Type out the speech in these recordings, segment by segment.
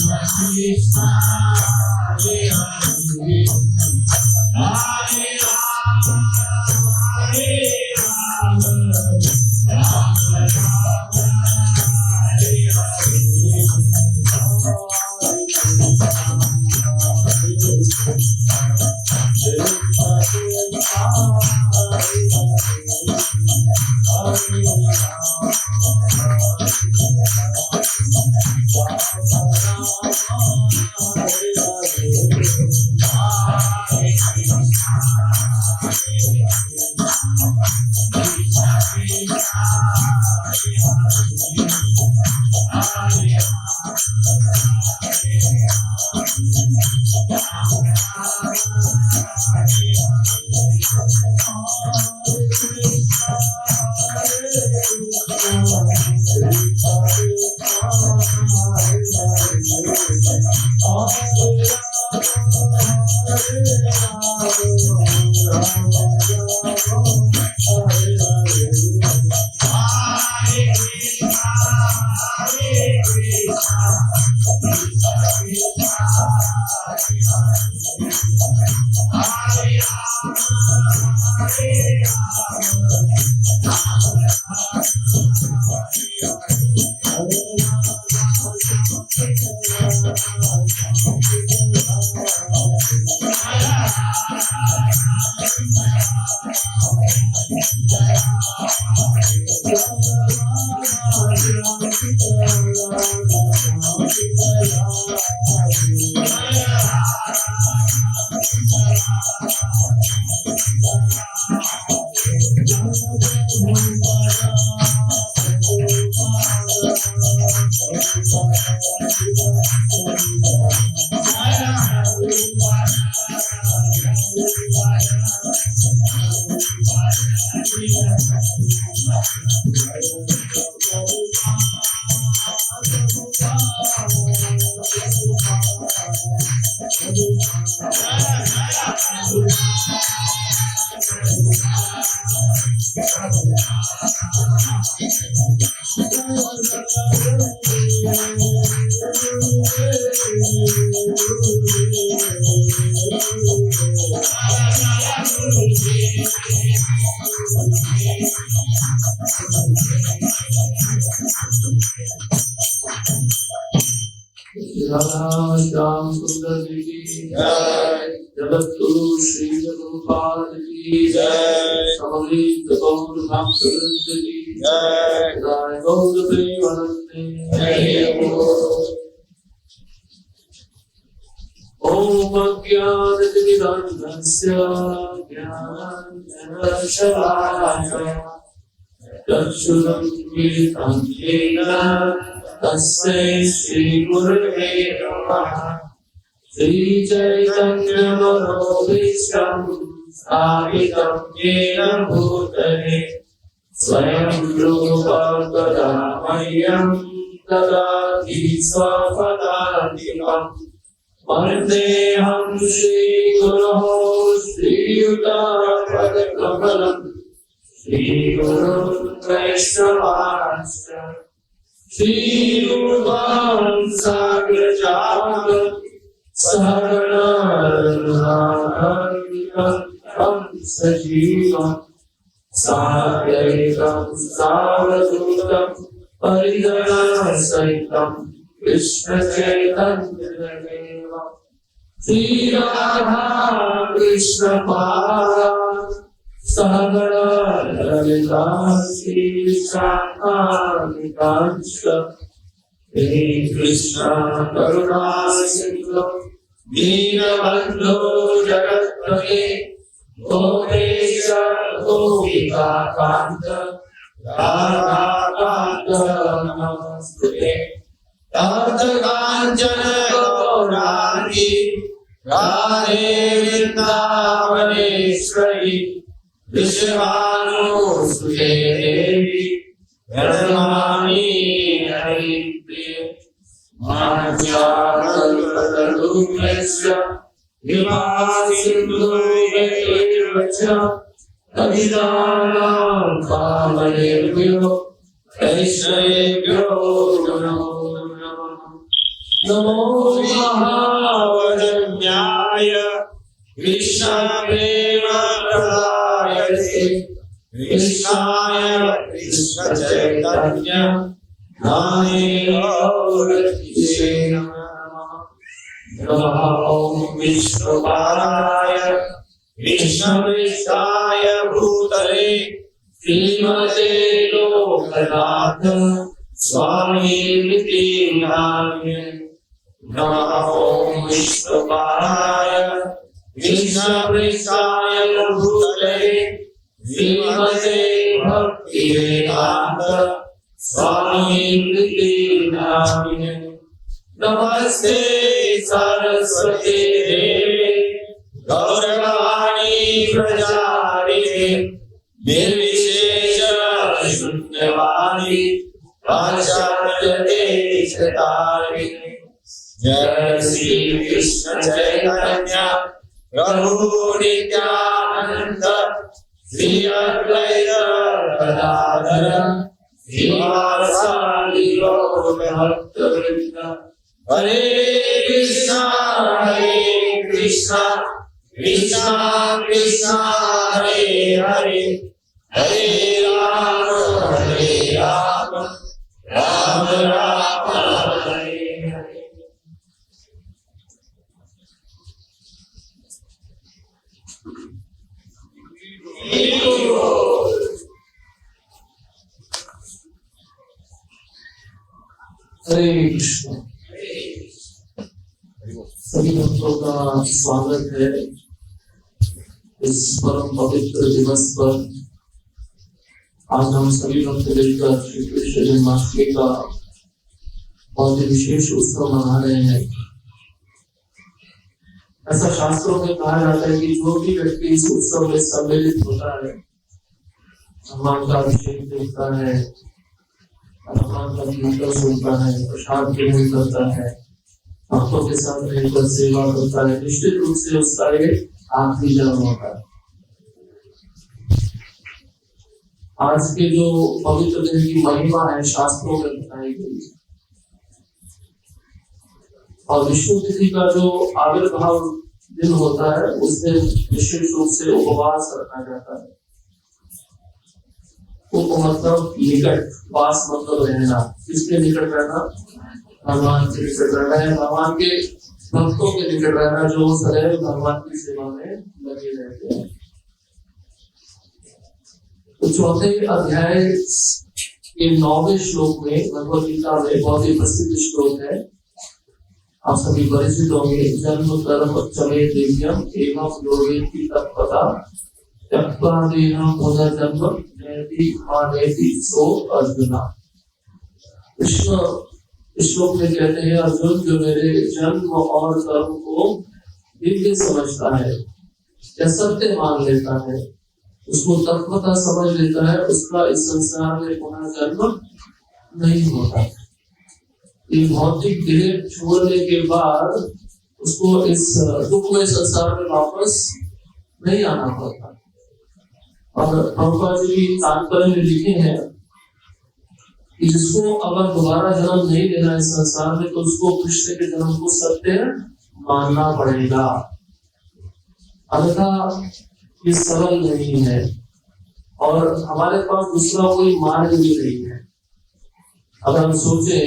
Krishna, Hare Hare, Hare Shyam सुंदर की जय, जगत गुरु श्री गुरुपाद की जय, समवेत गौर भक्त वृंद की जय, जय गौर प्रेमानंद जय ओम अज्ञानतिमिरान्धस्य ज्ञानाञ्जनशलाकया चक्षुरुन्मीलितं येन तस्मै श्रीगुरवे नमः। श्रीचैतन्यमनोभीष्टं स्थापितं येन भूतले स्वयं रूपा तदा मह्यं ददाति स्वपदान्तिकम्। वन्देऽहं श्रीगुरोः श्रीयुतापदकमलम् श्रीगुरुं वैष्णवांश्च श्रीरूपां साग्रजातं सहगणा रघुनाथान्वितं सजीवं साद्वैतं सावधूतं परिजनसहितं कृष्ण चैतन्यदेवं श्रीराधा कृष्ण पादान् सहगणा ललिता श्रीशाखान्वितांश्च हे कृष्ण करुणा सिन्धो दीनबन्धो जगत्पते गोपेश गोपिकान्त राधाकान्त नमस्ते। तप्त काञ्चन गौराङ्गी राधे वृन्दावनेश्वरी विश्वानुसुते देवी प्रणमामि हरिप्रिये। मानस्याकल्पतरुभ्यश्च कृपासिन्धुभ्यैव च पतितानां पावनेभ्यो वैष्णवेभ्यो नमो नमः। नमो महावदन्याय कृष्णप्रेमप्रदायते कृष्णाय कृष्णचैतन्य नामेवोरतिशे नमः। नमः ॐ विष्णुपादाय कृष्णपृष्ठाय भूतले श्रीमते लोकनाथ स्वामीति नामिने। नमः ओम विष्णुपादाय कृष्णपृष्ठाय भूतले श्रीमते भक्तिवेदांत स्वामीति नामिने। नमस्ते सरस्वती देवे गौरवाणी प्रचारिणे निर्विशेष शून्यवादी पाश्चात्य देशतारिणे। जय श्री कृष्ण चैतन्य प्रभु नित्यानंद श्री अद्वैत गदाधर श्रीवासादि गौर भक्तवृंद। हरे कृष्णा कृष्णा कृष्णा हरे हरे हरे राम राम राम हरे हरे। हरे कृष्ण। सभी भक्तों का स्वागत है इस परम पवित्र दिवस पर। आज हम सभी भक्त मिलकर श्री कृष्ण जन्माष्टमी का बहुत ही विशेष उत्सव मना रहे हैं। ऐसा शास्त्रों में कहा जाता है कि जो भी व्यक्ति इस उत्सव में सम्मिलित होता है, भगवान का अभिषेक देखता है, भगवान का कीर्तन सुनता है, प्रसाद ग्रहण करता है, भक्तों के साथ रहकर सेवा करता है, निश्चित रूप से उसका ये आखिरी जन्म होता है। आज के जो पवित्र दिन की महिमा है शास्त्रों में बताई गई है। और विष्णु तिथि का जो आविर्भाव दिन होता है उस दिन विशेष रूप से उपवास रखा जाता है। उप मतलब निकट, वास मतलब रहना। किसके निकट रहना? भगवान के निकट रहना है, भगवान के भक्तों के निकट रहना जो सदैव भगवान की सेवा में लगे रहते हैं। तो चौथे अध्याय के 9वें श्लोक में भगवद गीता में बहुत ही प्रसिद्ध श्लोक है, आप सभी परिचित होंगे। जन्म कर्म चमे दिव्यम एवं योगेति तत्पता त्यक्त्वा देहं पुनर्जन्म नयति मानेति सो अर्जुना। कृष्ण श्लोक में कहते हैं, अर्जुन जो मेरे जन्म और कर्म को दिव्य समझता है या सत्य मान लेता है, उसको तत्वता समझ लेता है, उसका इस संसार में पुनर्जन्म नहीं होता। ये भौतिक देह छोड़ने के बाद उसको इस दुखमय संसार में वापस नहीं आना पड़ता। और प्रभुपाद जी भी तात्पर्य में लिखे हैं कि जिसको अगर दोबारा जन्म नहीं लेना है संसार में, तो उसको कृष्ण के जन्म को सत्य मानना पड़ेगा, अन्यथा ये सरल नहीं है और हमारे पास दूसरा कोई मार्ग भी नहीं है। अगर हम सोचे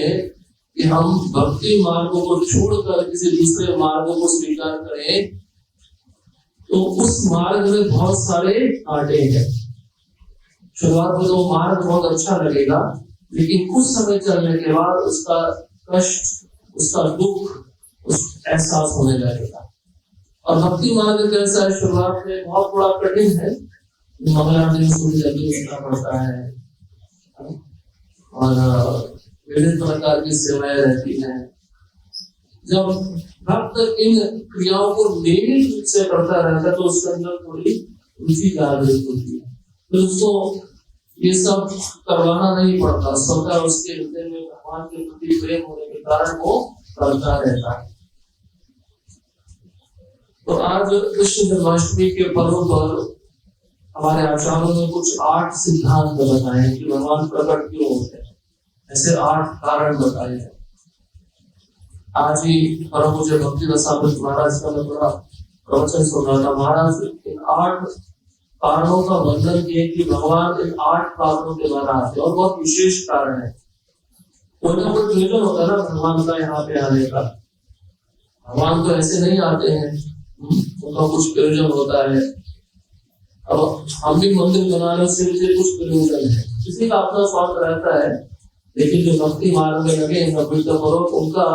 कि हम भक्ति मार्गों को छोड़कर किसी दूसरे मार्गों को स्वीकार करें, तो उस मार्ग में बहुत सारे कांटे हैं। शुरुआत में तो मार्ग बहुत अच्छा लगेगा, लेकिन कुछ समय चलने के बाद उसका कष्ट, उसका दुख, उस एहसास होने लगेगा। और भक्ति मार्ग कैसा है? शुरुआत में बहुत बड़ा कठिन है, मंगलाचरण सूर्य जल्दी उठना पड़ता है और विभिन्न प्रकार की सेवाएं रहती हैं। जब भक्त इन क्रियाओं को नियमित रूप से करता रहता है तो उसके अंदर थोड़ी रुचि जागृत होती है, तो उसको ये सब करवाना नहीं पड़ता, स्वतः उसके हृदय में भगवान के प्रति प्रेम होने के कारण वो करता रहता है। तो आज कृष्ण जन्माष्टमी के पर्व पर हमारे आचार्यों ने कुछ 8 सिद्धांत बताए कि भगवान प्रकट क्यों होते हैं। ऐसे 8 कारण बताए हैं। आज ही परम पूज्य भक्ति रसामृत महाराज का मैं थोड़ा प्रवचन सुन रहा था। महाराज इन 8 कारणों का वर्णन किए कि भगवान इन 8 कारणों के द्वारा आते और बहुत विशेष कारण है। कोई ना कोई रीजन होता है ना भगवान का यहाँ पे आने का। भगवान तो ऐसे नहीं आते हैं, उनका कुछ प्रयोजन होता है। अब हम भी मंदिर बनाने से मुझे कुछ प्रयोजन है, किसी का अपना स्वार्थ रहता है, लेकिन जो भक्ति मार्ग में लगे हैं उनका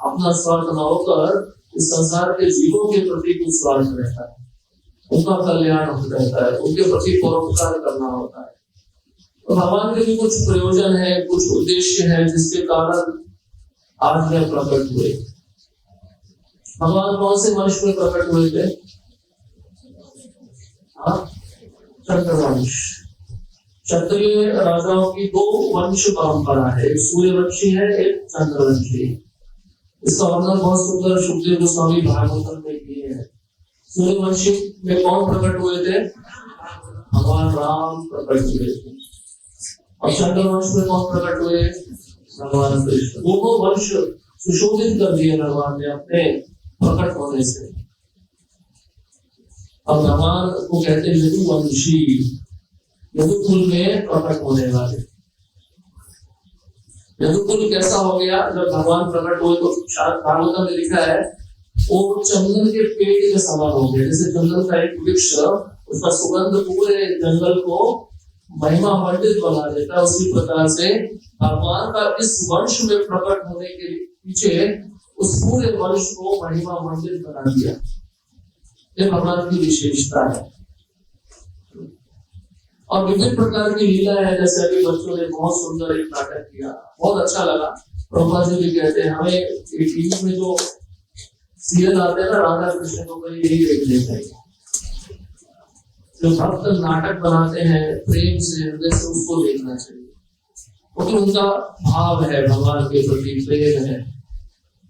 अपना स्वार्थ न होकर इस संसार के जीवों के प्रति कुछ स्वार्थ रहता है, उनका कल्याण रहता है, उनके प्रति परोपकार करना होता है। तो भगवान के भी कुछ प्रयोजन है, कुछ उद्देश्य है, जिसके कारण आज में प्रकट हुए। भगवान कौन से वंश में प्रकट हुए थे? चंद्रवंश। क्षत्रिय राजाओं की दो वंश परंपरा है, एक सूर्यवंशी है, एक चंद्रवंशी। इसका वर्णन बहुत सुंदर सुखदेव गोस्वामी भागवतम में किए हैं। सूर्यवंशी में कौन प्रकट हुए थे? भगवान राम प्रकट हुए थे। और चंद्रवंश में कौन प्रकट हुए? भगवान कृष्ण। दोनों वंश सुशोभित कर दिए भगवान ने अपने प्रकट होने से। और भगवान को कहते हैं यदुवंशी, यदुकुल में प्रकट होने वाले। यदुकुल कैसा हो गया? जब भगवान प्रकट हुए तो भागवत में लिखा है वो चंदन के पेड़ के समान हो गया। जैसे चंदन का एक वृक्ष, उसका सुगंध पूरे जंगल को महिमा मंडित बना देता है, उसी प्रकार से भगवान का इस वंश में प्रकट होने के पीछे उस पूरे वंश को महिमा मंडित बना दिया। ये भगवान की विशेषता है। और विभिन्न प्रकार की लीला है, जैसे अभी बच्चों ने बहुत सुंदर एक नाटक किया, बहुत अच्छा लगा। प्रभुपाद जी भी कहते हैं हमें टीवी में जो सीरियल आते हैं ना राधा कृष्ण को, यही देखने चाहिए। जो भक्त नाटक बनाते हैं प्रेम से, हृदय से, उसको देखना चाहिए, क्योंकि उनका भाव है भगवान के प्रति, प्रेम है।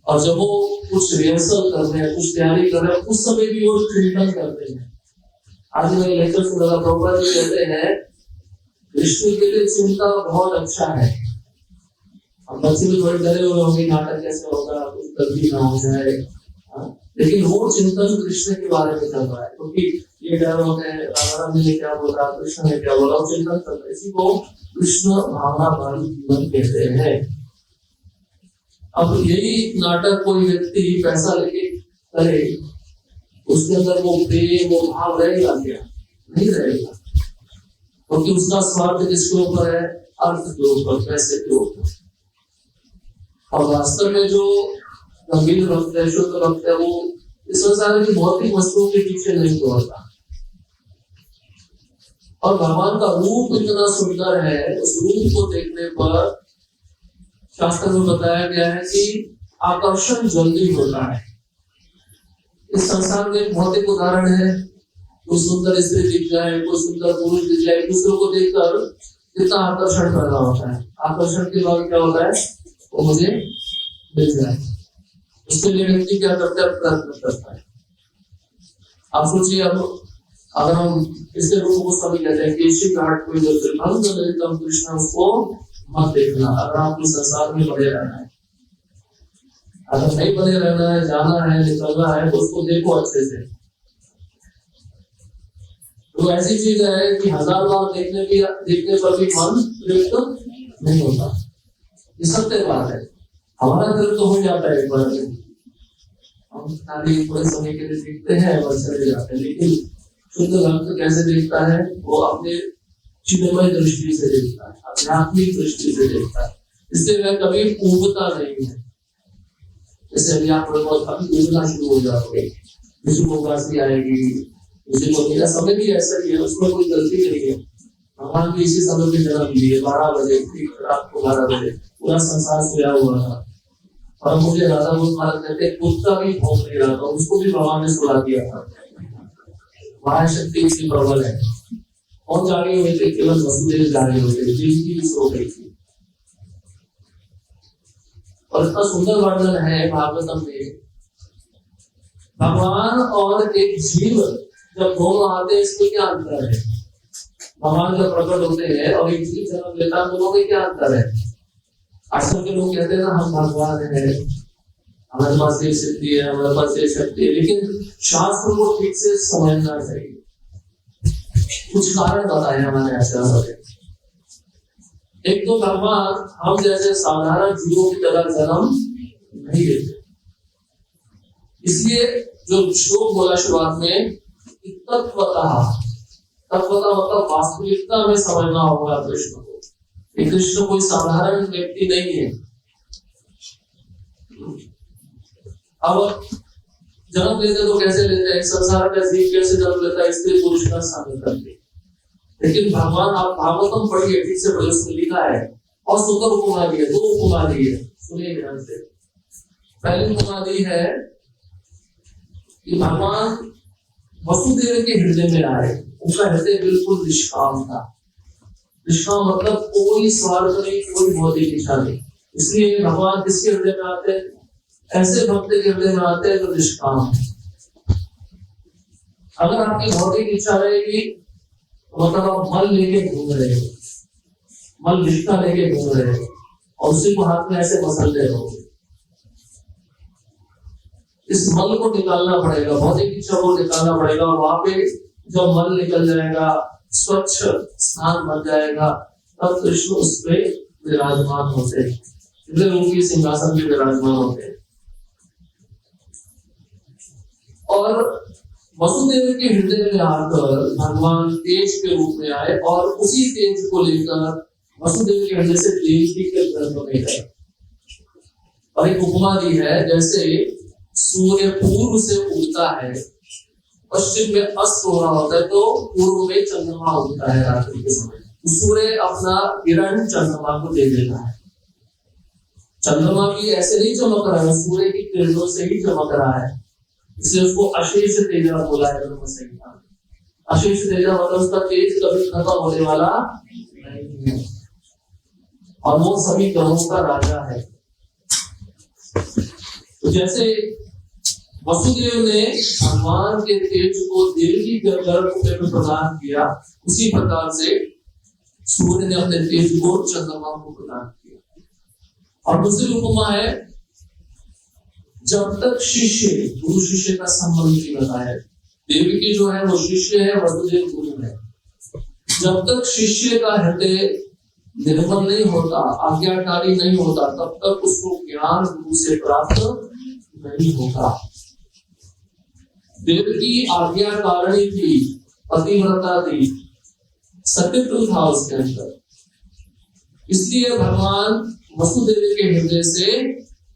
और जब वो कुछ रिहर्सल कर रहे हैं, कुछ तैयारी कर रहे हैं, उस समय भी वो चिंतन करते हैं। आज मैं लेकर सुन रहा, प्रभुपाद जी कहते हैं कृष्ण के लिए चिंता बहुत अच्छा है। हम बच्चे भी थोड़े डरे हुए होंगे, नाटक कैसे होगा, कुछ गलती ना हो जाए, लेकिन वो चिंतन कृष्ण के बारे में चल रहा है, क्योंकि ये डर होते हैं राम जी ने क्या बोला, कृष्ण ने क्या बोला, चिंतन करते हैं। इसी को कृष्ण भावना भरी जीवन कहते हैं। अब यही नाटक कोई व्यक्ति पैसा लेके करे, उसके अंदर वो प्रेम, वो भाव रहेगा क्या? नहीं रहेगा, क्योंकि उसका स्वार्थ किसके ऊपर है? अर्थ के ऊपर, पैसे के ऊपर। और वास्तव में जो गंभीर भक्त है, शुद्ध भक्त है, वो इस संसार की भौतिक वस्तुओं के पीछे नहीं दौड़ता। और भगवान का रूप इतना सुंदर है, उस रूप को देखने पर शास्त्र में बताया गया है कि आकर्षण जल्दी होता है। इस संसार में एक भौतिक उदाहरण है, कोई सुंदर स्त्री दिख जाए, कोई सुंदर पुरुष दिख जाए, दूसरों को देखकर कितना आकर्षण पैदा होता है। आकर्षण के बाद क्या होता है? वो मुझे मिल जाए, उसके लिए व्यक्ति क्या करता है? प्रयत्न करता है। आप सोचिए, अब अगर हम इसके रूप को सभी कहते हैं केशी घाट कोई जो ललितम कृष्ण, उसको मत देखना। अगर आपको संसार में बने रहना है, अगर नहीं बने रहना है, जाना है, निकलना है, तो उसको देखो अच्छे से। तो ऐसी चीज है कि 1000 बार देखने पर भी मन तृप्त नहीं होता। ये सत्य बात है। हमारा दिल तो हो जाता है एक बार में, हम खाली थोड़े समय के लिए देखते हैं और चले जाते हैं, लेकिन शुद्ध भक्त कैसे देखता है? वो अपने चिन्मय दृष्टि से देखता है, आध्यात्मिक दृष्टि से देखता है। इसलिए वह कभी ऊबता नहीं है। जैसे अभी आप बहुत ऊबना शुरू हो जाओगे, किसी को उदासी आएगी, किसी को मेरा समय भी ऐसा ही है, उसमें कोई गलती नहीं है। भगवान भी इसी समय में जन्म लिए, 12 बजे, रात को 12 बजे, पूरा संसार सोया हुआ था। और मुझे राधा गोविंद महाराज कहते हैं कुत्ता भी भौंक नहीं रहा था, उसको भी भगवान ने सुला दिया था। महाशक्ति उसकी प्रबल है। और जागे हुए थे, केवल वसुदेव जागे हुए थे, जिनकी भी सो गई थी। और इसका सुंदर वर्णन है भागवतम में। भगवान और एक जीव जब दोनों आते हैं, इसमें क्या अंतर है? भगवान जब प्रकट होते हैं और एक जीव जन्म लेता है, दोनों में क्या अंतर है? आजकल के लोग कहते हैं ना हम भगवान हैं, हमारे पास ये सिद्धि है, हमारे पास ये शक्ति है, लेकिन शास्त्र को ठीक से समझना चाहिए। कुछ कारण बताए हमारे आचार्य। एक तो भगवान हम जैसे साधारण जीवों की तरह जन्म नहीं लेते, इसलिए जो श्लोक बोला शुरुआत में, तत्वतः, तत्वतः मतलब वास्तविकता में समझना होगा कृष्ण को। ये कृष्ण कोई साधारण व्यक्ति नहीं है। अब जन्म लेते तो कैसे लेते हैं, संसार का जीव कैसे जन्म लेता है, स्त्री पुरुष का सामने करके। लेकिन भगवान, आप भागवतम पढ़िए, ठीक से पढ़िए, उसमें लिखा है और सुंदर उपमा दी है, 2 उपमा दी है, सुनिए ध्यान से। पहली उपमा दी है कि भगवान वसुदेव के हृदय में आए, उनका हृदय बिल्कुल निष्काम था। निष्काम मतलब कोई स्वार्थ नहीं, कोई भौतिक इच्छा नहीं। इसलिए भगवान किसके हृदय में आते हैं, ऐसे भक्त के हृदय में आते हैं जो निष्काम है। अगर आपकी भौतिक इच्छा रहेगी तो मतलब आप मल लेके घूम रहे हो, मल रिश्ता लेके घूम रहे हो और उसी को हाथ में ऐसे मसलते रहोगे। इस मल को निकालना पड़ेगा, भौतिक इच्छा को निकालना पड़ेगा, और वहां पे जब मल निकल जाएगा, स्वच्छ स्थान बन जाएगा, तब कृष्ण उस पे विराजमान होते हैं, उनकी सिंहासन में विराजमान होते हैं। और वसुदेव के हृदय में आकर भगवान तेज के रूप में आए और उसी तेज को लेकर वसुदेव के हृदय से देवकी के गर्भ में गए। और एक उपमा दी है, जैसे सूर्य पूर्व से उगता है, पश्चिम में अस्त हो रहा होता है, तो पूर्व में चंद्रमा उगता है रात्रि के समय, सूर्य अपना किरण चंद्रमा को दे देता है। चंद्रमा भी ऐसे नहीं चमक रहा है, सूर्य की किरणों से ही चमक रहा है, इसलिए उसको अशेष तेजा बोला है ब्रह्म संहिता में। अशेष तेजा मतलब उसका तेज कभी खत्म होने वाला नहीं है, और वो सभी ग्रहों का राजा है। तो जैसे वसुदेव ने भगवान के तेज को देवकी के गर्भ में प्रदान किया, उसी प्रकार से सूर्य ने अपने तेज को चंद्रमा को प्रदान किया। और दूसरी उपमा है, जब तक शिष्य, गुरु शिष्य का संबंध नहीं बताया, देवकी जो है वो शिष्य है, वसुदेव गुरु है। जब तक शिष्य का हृदय निर्मल नहीं होता, आज्ञाकारी नहीं होता, तब तक उसको ज्ञान गुरु से प्राप्त नहीं होगा। देवकी आज्ञाकारिणी थी, पतिव्रता थी, सत्यत्व था उसके अंदर, इसलिए भगवान वसुदेव के हृदय से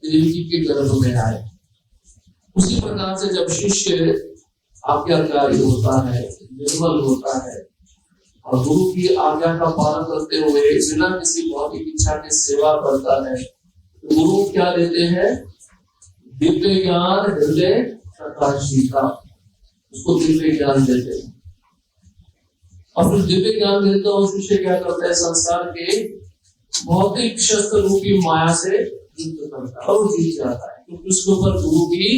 देवकी के गर्भ में आए। उसी प्रकार से जब शिष्य आज्ञाकारी होता है, निर्मल होता है और गुरु की आज्ञा का पालन करते हुए बिना किसी भौतिक इच्छा के सेवा करता है, तो गुरु क्या देते हैं, दिव्य ज्ञान, हृदय प्रकाशिका, उसको दिव्य ज्ञान देते हैं। और फिर दिव्य ज्ञान देता हूँ, शिष्य क्या करता है, संसार के भौतिक शस्त्र रूपी माया से युद्ध करता है और जीत जाता है, क्योंकि उसके ऊपर गुरु की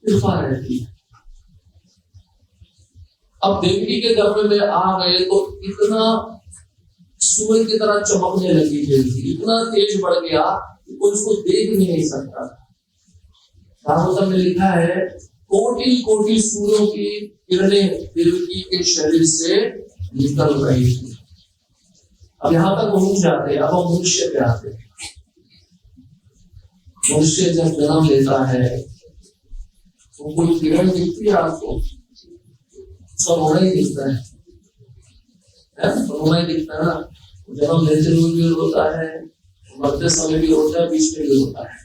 कृपा रहती है। अब देवकी के गर्भ में आ गए तो इतना सूर्य की तरह चमकने लगी देवकी, इतना तेज बढ़ गया कि कोई उसको देख भी नहीं सकता। भागवत में लिखा है, कोटि कोटि सूर्यों की किरणें देवकी के शरीर से निकल रही थी। अब यहाँ तक पहुंच जाते हैं, अब हम मनुष्य पे आते हैं। मनुष्य जब जन्म लेता है तो कोई किरण दिखती है आपको, सब होना ही दिखता है, होना ही दिखता है ना। जन्म लेते हुए भी होता है, मरते समय भी होता है, बीच में भी होता है।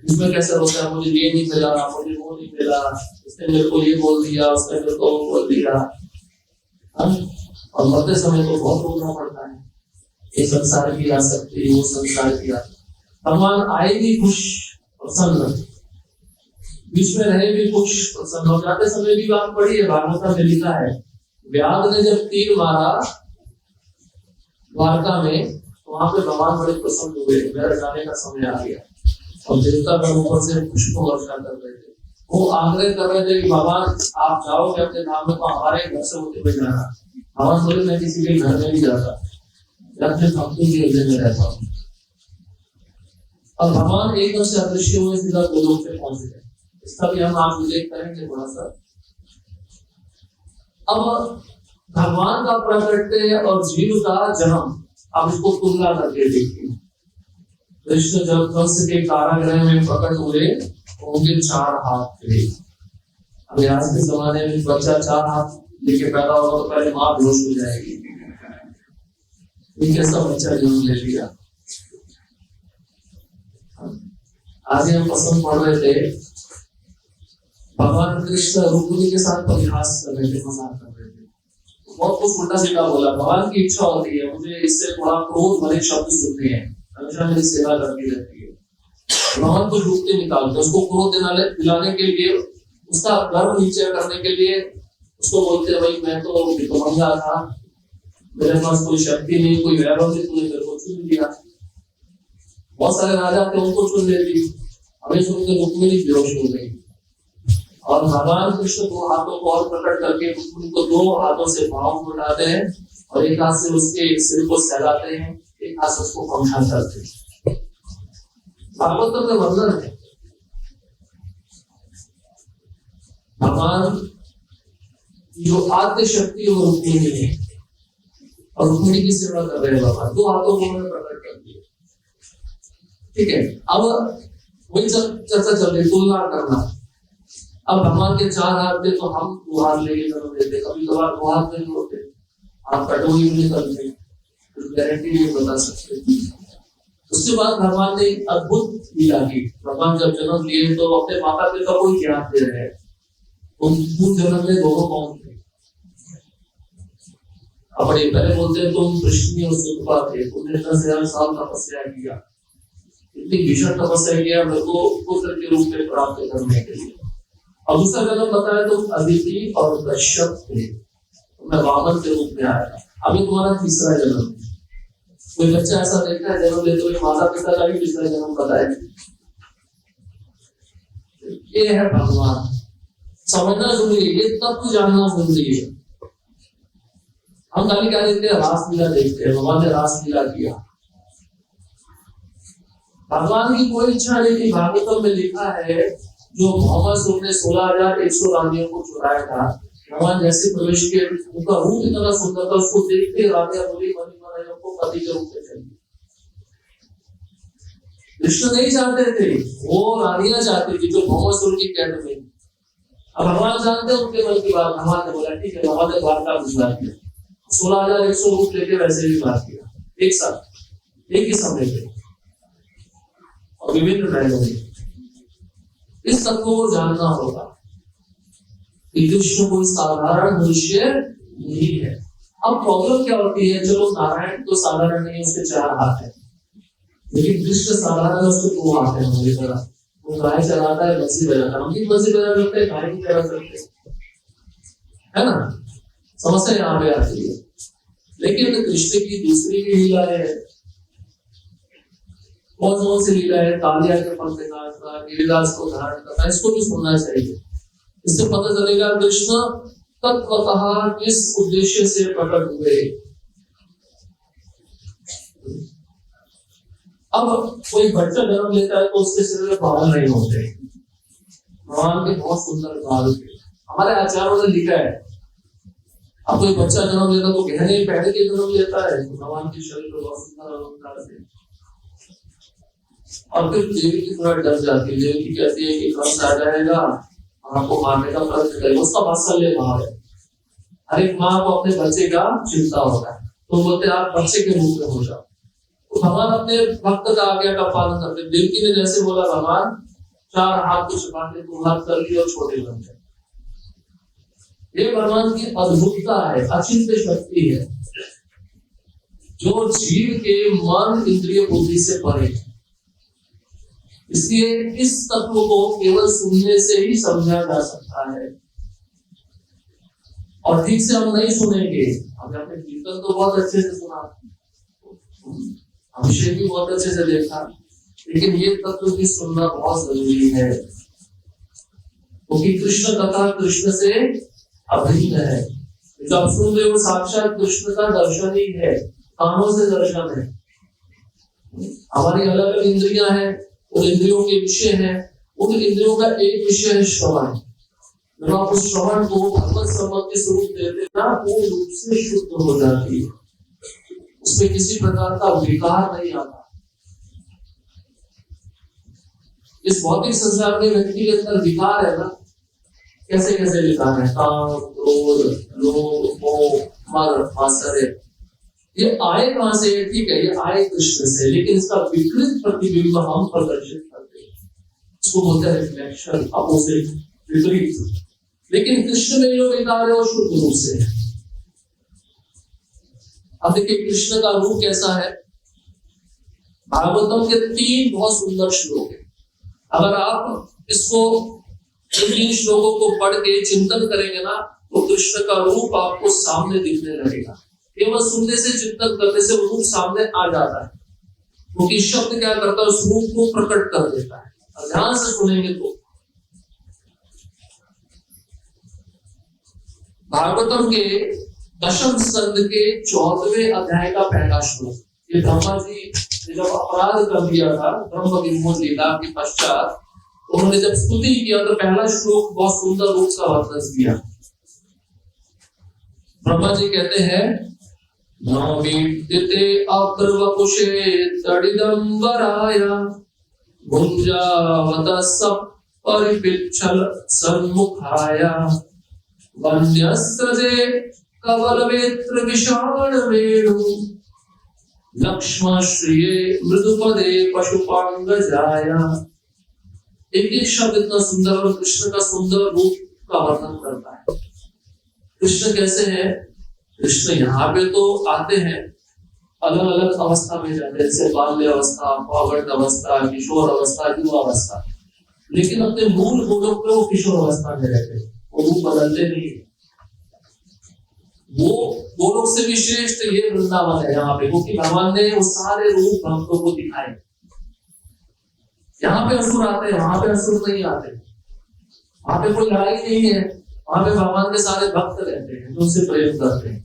इसमें कैसे होता है, मुझे ये नहीं मिला, मुझे वो नहीं मिला, इसने मेरे को ये बोल दिया, उसने मेरे को वो बोल दिया, और मरते समय तो बहुत रोना पड़ता है, ये संसार की आसक्ति, वो संसार की आसक्ति। भगवान आए भी खुश प्रसन्न, बीच में रहे भी खुश प्रसन्न, और जाते समय भी बात पड़ी है, भागवत में लिखा है, व्याध ने जब तीर मारा द्वारका में, तो वहां पे भगवान बड़े प्रसन्न हुए, मेरा जाने का समय आ गया। और देवता का ऊपर से पुष्पों वर्षा कर रहे थे, वो आग्रह कर रहे थे कि भगवान आप जाओगे अपने धाम में, तो हमारे घर से होते हुए जाना। भगवान बोले, मैं किसी के घर में नहीं जाता, अपने भक्तों के हृदय में रहता हूँ। और भगवान एकदम से अदृश्य हुए, सीधा गोलोक पे पहुंच गए। इसका भी हम आज उल्लेख करेंगे थोड़ा सा। अब भगवान का प्रकटते और जीव का जन्म, आप इसको तुलना करके देखिए। कृष्ण जब कंस के कारागृह में प्रकट हुए तो उनके 4 हाथ थे, अभी आज के जमाने में बच्चा 4 हाथ लेके पैदा होगा तो पहले माँ बेहोश हो जाएगी। ये कैसा बच्चा जन्म ले लिया। आज हम पसंद पढ़ रहे थे, भगवान कृष्ण रुक्मिणी के साथ परिहास कर रहे थे, मजाक कर रहे थे, बहुत कुछ उल्टा सीधा बोला। भगवान की इच्छा होती है मुझे इससे थोड़ा क्रोध भरे शब्द सुनने हैं, हमेशा मेरी सेवा करती रहती है। भगवान को डूबते निकालते, उसको क्रोध दिलाने के लिए, उसका गर्व नीचे करने के लिए उसको बोलते भाई मैं तो भिखमंगा था, मेरे पास कोई शक्ति नहीं, कोई वैभव नहीं, तूने मेरे को चुन लिया। बहुत सारे राजा थे, उनको चुन लेती, हमें सुनकर रुक्मिणी बेहोश हो गई। और भगवान कृष्ण 2 हाथों को और प्रकट करके रुक्मिणी को 2 हाथों से पांव को उठाते हैं और एक हाथ से उसके सिर को सहलाते हैं, एक हाथ से उसको पंखा करते हैं। भागवत में वर्णन है भगवान जो आद्य शक्ति वो रुक्मिणी है और रुक्मिणी की सेवा कर रहे हैं भगवान, 2 हाथों को उन्होंने प्रकट कर दिया। ठीक है, अब वही चर्चा चल रही, तुलना करना। अब भगवान के 4 हाथ थे तो हम 2 हाथ लेके जन्म लेते, कभी कभार 2 हाथ नहीं होते, आप कटोरी में निकलते, गारंटी नहीं बता सकते। उसके बाद भगवान ने अद्भुत लीला की। भगवान जब जन्म लिए तो अपने माता पिता को ज्ञान दे रहे हैं, उन जन्म में दोनों कौन थे। अपने पहले बोलते हैं तुम कृष्ण और सुतपा थे, तुमने 10,000 साल तपस्या किया, इतनी भीषण तपस्या किया मेरे को पुत्र के रूप में प्राप्त करने के लिए। और दूसरा जन्म बताया तो अदिति और कश्यप थे, तो मैं वामन के रूप में आया था। अभी तुम्हारा तीसरा जन्म। कोई बच्चा ऐसा देखता है जन्म लेते हुए माता पिता का भी तीसरा जन्म बताया। ये है भगवान, समझना जरूरी है, ये तत्व जानना जरूरी है। हम खाली क्या देखते हैं, रासलीला देखते हैं, भगवान ने रासलीला किया। भगवान की कोई इच्छा नहीं थी। भागवतम में लिखा है जो मोहम्मद ने 16,100 रानियों को चुराया था, भगवान जैसे प्रवेश किए उनका रूप इतना सुंदर था, उसको देखते रानियां बोली मनी मनाइयों को पति के रूप में चाहिए। कृष्ण नहीं चाहते थे, वो रानियां चाहती थी जो मोहम्मद की कैद में। अब भगवान जानते उनके मन की बात, भगवान ने बोला ठीक है, भगवान ने द्वारका भिजवा दिया, 16,100 रूप लेके वैसे भी बात किया, एक साथ एक ही समय पे और विभिन्न पहलुओं में। इस तत्व को जानना होगा कि कृष्ण कोई साधारण मनुष्य नहीं है। अब प्रॉब्लम क्या होती है, चलो नारायण तो साधारण नहीं, उसके 4 हाथ है, लेकिन कृष्ण साधारण है, उसके 2 हाथ है। हमारी तरह वो गाय चलाता है, बंसी बजाता है, हम भी बंसी बजा सकते हैं, गाय भी चला सकते हैं, है ना। समस्या यहाँ पे आती है। लेकिन कृष्ण की दूसरी भी लीला है, कौन सी लीला है, कालिया के पंख काटना, गिरिराज को धारण करना, इसको भी सुनना चाहिए। इससे पता चलेगा कृष्ण तत्वतः किस उद्देश्य से प्रकट हुए। अब कोई बच्चा जन्म लेता है तो उसके सिर में बाल नहीं होते, भगवान के बहुत सुंदर बाल थे, हमारे आचार्यों ने लिखा है। अब कोई बच्चा जन्म लेता तो गहने पहन के जन्म लेता है, तो भगवान के शरीर में बहुत सुंदर अलंकार थे। और फिर देवी की थोड़ा डर जाती है, देवी की कहती है कि कंस आ जाएगा और आपको मारने का प्रयत्न करेगा, उसका वात्सल्य भाव है। हर एक माँ को अपने बच्चे का चिंता होता है, तो बोलते आप बच्चे के रूप में हो जाओ। तो भगवान अपने भक्त का आज्ञा का पालन करते। देवकी ने जैसे बोला भगवान 4 हाथ को छुपा के 2 हाथ कर दिए और छोटे बन गए। ये भगवान की अद्भुतता है, अचिंत्य शक्ति है, जो जीव के मन इंद्रिय बुद्धि से परे है। इसलिए इस तत्व को केवल सुनने से ही समझा जा सकता है, और ठीक से हम नहीं सुनेंगे। हमने अपने कीर्तन तो बहुत अच्छे से सुना, अभिषेक भी बहुत अच्छे से देखा, लेकिन ये तत्व भी सुनना बहुत जरूरी है, क्योंकि कृष्ण कथा कृष्ण से अभिन्न है। जो आप सुन रहे हो साक्षात कृष्ण का दर्शन ही है, कानों से दर्शन है। हमारी अलग अलग इंद्रियां हैं, उन इंद्रियों के विषय हैं, उन इंद्रियों का एक विषय है श्रवण। जब आप उस श्रवण को भगवत संबंधी स्वरूप देते ना, पूर्ण रूप से शुद्ध हो जाती है, उसमें किसी प्रकार का विकार नहीं आता। इस भौतिक संसार में व्यक्ति के अंदर विकार है ना, कैसे कैसे लिखा है, काम, क्रोध, लोभ, मोह, मद, मात्सर्य, ये आए कहां से? ठीक है, ये आए कृष्ण से, लेकिन इसका विकृत प्रतिबिंब हम प्रदर्शित करते हैं, इसको बोलते हैं रिफ्लेक्शन, अपोजिट, विपरीत। लेकिन कृष्ण में जो विकार है वो शुद्ध रूप से है। अब देखिए कृष्ण का रूप कैसा है। भागवतम के 3 बहुत सुंदर श्लोक है। अगर आप इसको इन श्लोकों को पढ़ के चिंतन करेंगे ना, तो कृष्ण का रूप आपको सामने दिखने लगेगा। केवल सुनने से, चिंतन करने से वो रूप सामने आ जाता है, क्योंकि शब्द क्या करता है, उस रूप को प्रकट कर देता है। ध्यान से सुनेंगे तो भागवतम के दशम स्कंद के 14वें अध्याय का पहला श्लोक, ये ब्रह्मा जी ने जब अपराध कर दिया था ब्रह्म विमोचन लीला के पश्चात, उन्होंने जब स्तुति किया तो पहला श्लोक बहुत सुंदर रूप का वर्णन किया। ब्रह्मा जी कहते हैं, नमीते अप्रवपुषे तडिदंबराया भुंजावत सपरिपिच्छल सन्मुखाया वन्यस्त्रजे कवलवेत्र विशाल वेणु लक्ष्मश्रिये मृदुपदे पशुपांगजाया। एक एक शब्द इतना सुंदर और कृष्ण का सुंदर रूप का वर्णन करता है। कृष्ण कैसे हैं? कृष्ण यहाँ पे तो आते हैं, अलग अलग अवस्था में जाते हैं, जैसे बाल्य अवस्था, पौगंड अवस्था, किशोर अवस्था, युवा अवस्था, लेकिन अपने मूल गोलोक में वो किशोर अवस्था में रहते हैं, वो रूप बदलते नहीं। वो गोलोक से भी श्रेष्ठ ये वृंदावन है यहाँ पे, क्योंकि भगवान ने वो सारे रूप भक्तों को दिखाए। यहाँ पे असुर आते हैं, वहां पे असुर नहीं आते, वहां पे कोई लड़ाई नहीं है, वहां पे भगवान के सारे भक्त रहते हैं जो उनसे प्रेम करते हैं।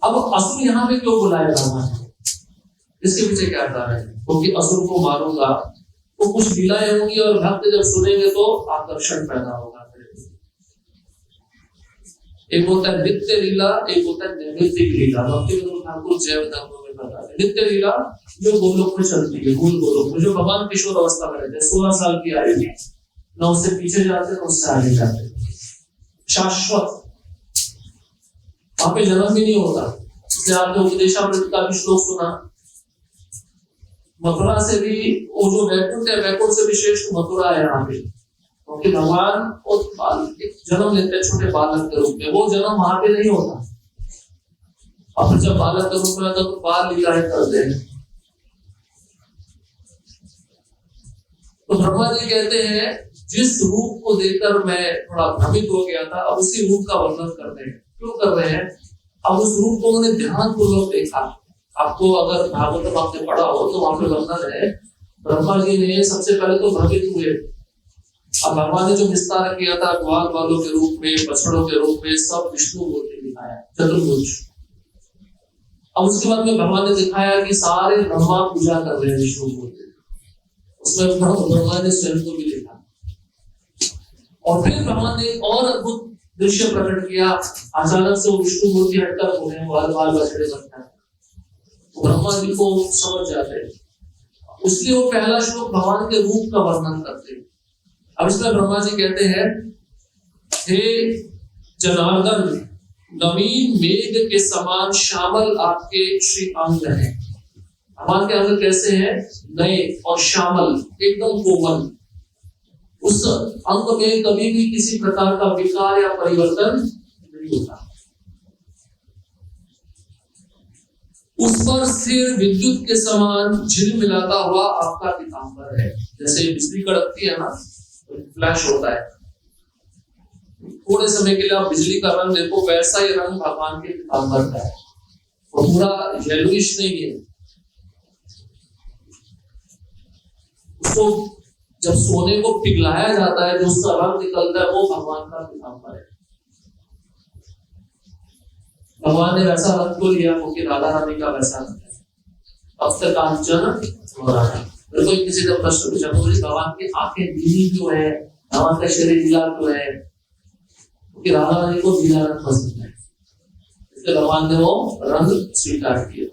अब असुर यहाँ पे क्यों बुलाया भगवान ने? इसके पीछे क्या कारण है? क्योंकि असुर को मारूंगा तो कुछ लीलाएं होंगी और भक्त जब सुनेंगे तो आकर्षण पैदा होगा। एक होता है नित्य लीला, एक होता है नैमित्तिक लीला। भक्ति विनोद ठाकुर जैव धर्म में बताते हैं नित्य लीला जो गोलोक में चलती है, मूल गोलोक में, जो भगवान किशोर अवस्था में रहते हैं, 16 साल की आयु में, न उससे पीछे जाते न उससे आगे जाते, शाश्वत, वहां पे जन्म भी नहीं होता। इसलिए आपने उपदेशामृत का भी श्लोक सुना, मथुरा से भी वो जो वैकुंठ है, वैकुंठ से भी श्रेष्ठ मथुरा है यहाँ पे, क्योंकि भगवान एक जन्म लेते हैं छोटे बालक के रूप में, वो जन्म वहां पे नहीं होता। और जब बालक के रूप में आता तो बाल लीलाएं करते हैं। तो ब्रह्मा जी कहते हैं, जिस रूप को देखकर मैं थोड़ा भ्रमित हो गया था, अब उसी रूप का वर्णन करते हैं। क्यों कर रहे हैं? अब उस रूप को उन्होंने ध्यान पूर्वक देखा। आपको अगर भागवत आपने पढ़ा हो तो वहां पे वर्णन है, ब्रह्मा जी ने सबसे पहले तो भ्रमित हुए। अब भगवान ने जो विस्तार किया था ग्वाल बालों के रूप में, बछड़ों के रूप में, सब विष्णु मूर्ति दिखाया, चतुर्भुज। अब उसके बाद में भगवान ने दिखाया कि सारे ब्रह्मा पूजा कर रहे हैं विष्णु मूर्ति, उसमें ब्रह्मा ने स्वयं को भी देखा। और फिर भगवान ने एक और अद्भुत दृश्य प्रकट किया, अचानक से वो विष्णु मूर्ति हटकर उन्हें बाल बछड़े बनता है, ब्रह्मा जी को समझ जाते हैं। इसलिए वो पहला श्लोक भगवान के रूप का वर्णन करते हैं। अब इसमें ब्रह्मा जी कहते हैं, हे जनार्दन, नवीन मेघ के समान श्यामल आपके श्री अंग हैं। भगवान के अंग कैसे हैं? नए और श्यामल, एकदम कोमल। उस अंग में कभी भी किसी प्रकार का विकार या परिवर्तन नहीं होता। उस पर सिर विद्युत के समान झिलमिलाता हुआ आपका पीतांबर है। जैसे बिजली कड़कती है ना, फ्लैश होता है, थोड़े समय के लिए आप बिजली का रंग देखो, वैसा ही रंग भगवान के पीतांबर का है, वो पूरा येलोइश नहीं है। उसको जब सोने को पिघलाया जाता है, जो उसका रंग निकलता है, वो भगवान का पीतांबर है। भगवान ने वैसा रंग को लिया क्योंकि राधा रानी का वैसा रंग है। अब तक कांचन हो रहा है। कोई किसी ने प्रश्न पूछा, भगवान की आंखें नीली क्यों है, भगवान का शरीर नीला क्यों है? क्योंकि राधा रानी को नीला रंग पसंद है, इसलिए भगवान ने वो रंग स्वीकार किया।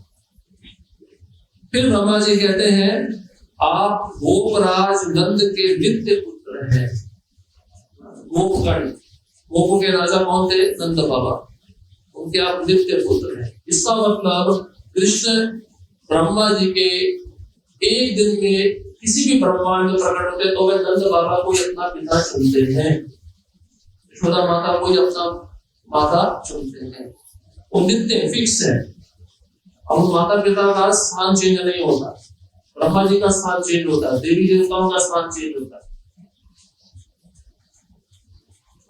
फिर ब्रह्मा जी कहते हैं, आप गोपराज नंद के नित्य पुत्र हैं। गोपगण, गोपों के राजा कौन थे? नंद बाबा, उनके आप नित्य पुत्र हैं। इसका मतलब कृष्ण ब्रह्मा जी के एक दिन में किसी भी ब्रह्मांड में प्रकट होते तो वे नंद बाबा को अपना पिता चुनते हैं, यशोदा माता को अपना माता चुनते हैं। वो नित्य फिक्स है, और माता पिता का स्थान चेंज नहीं होता। ब्रह्मा जी का स्थान चेंज होता है, देवी देवताओं का स्थान चेंज होता है।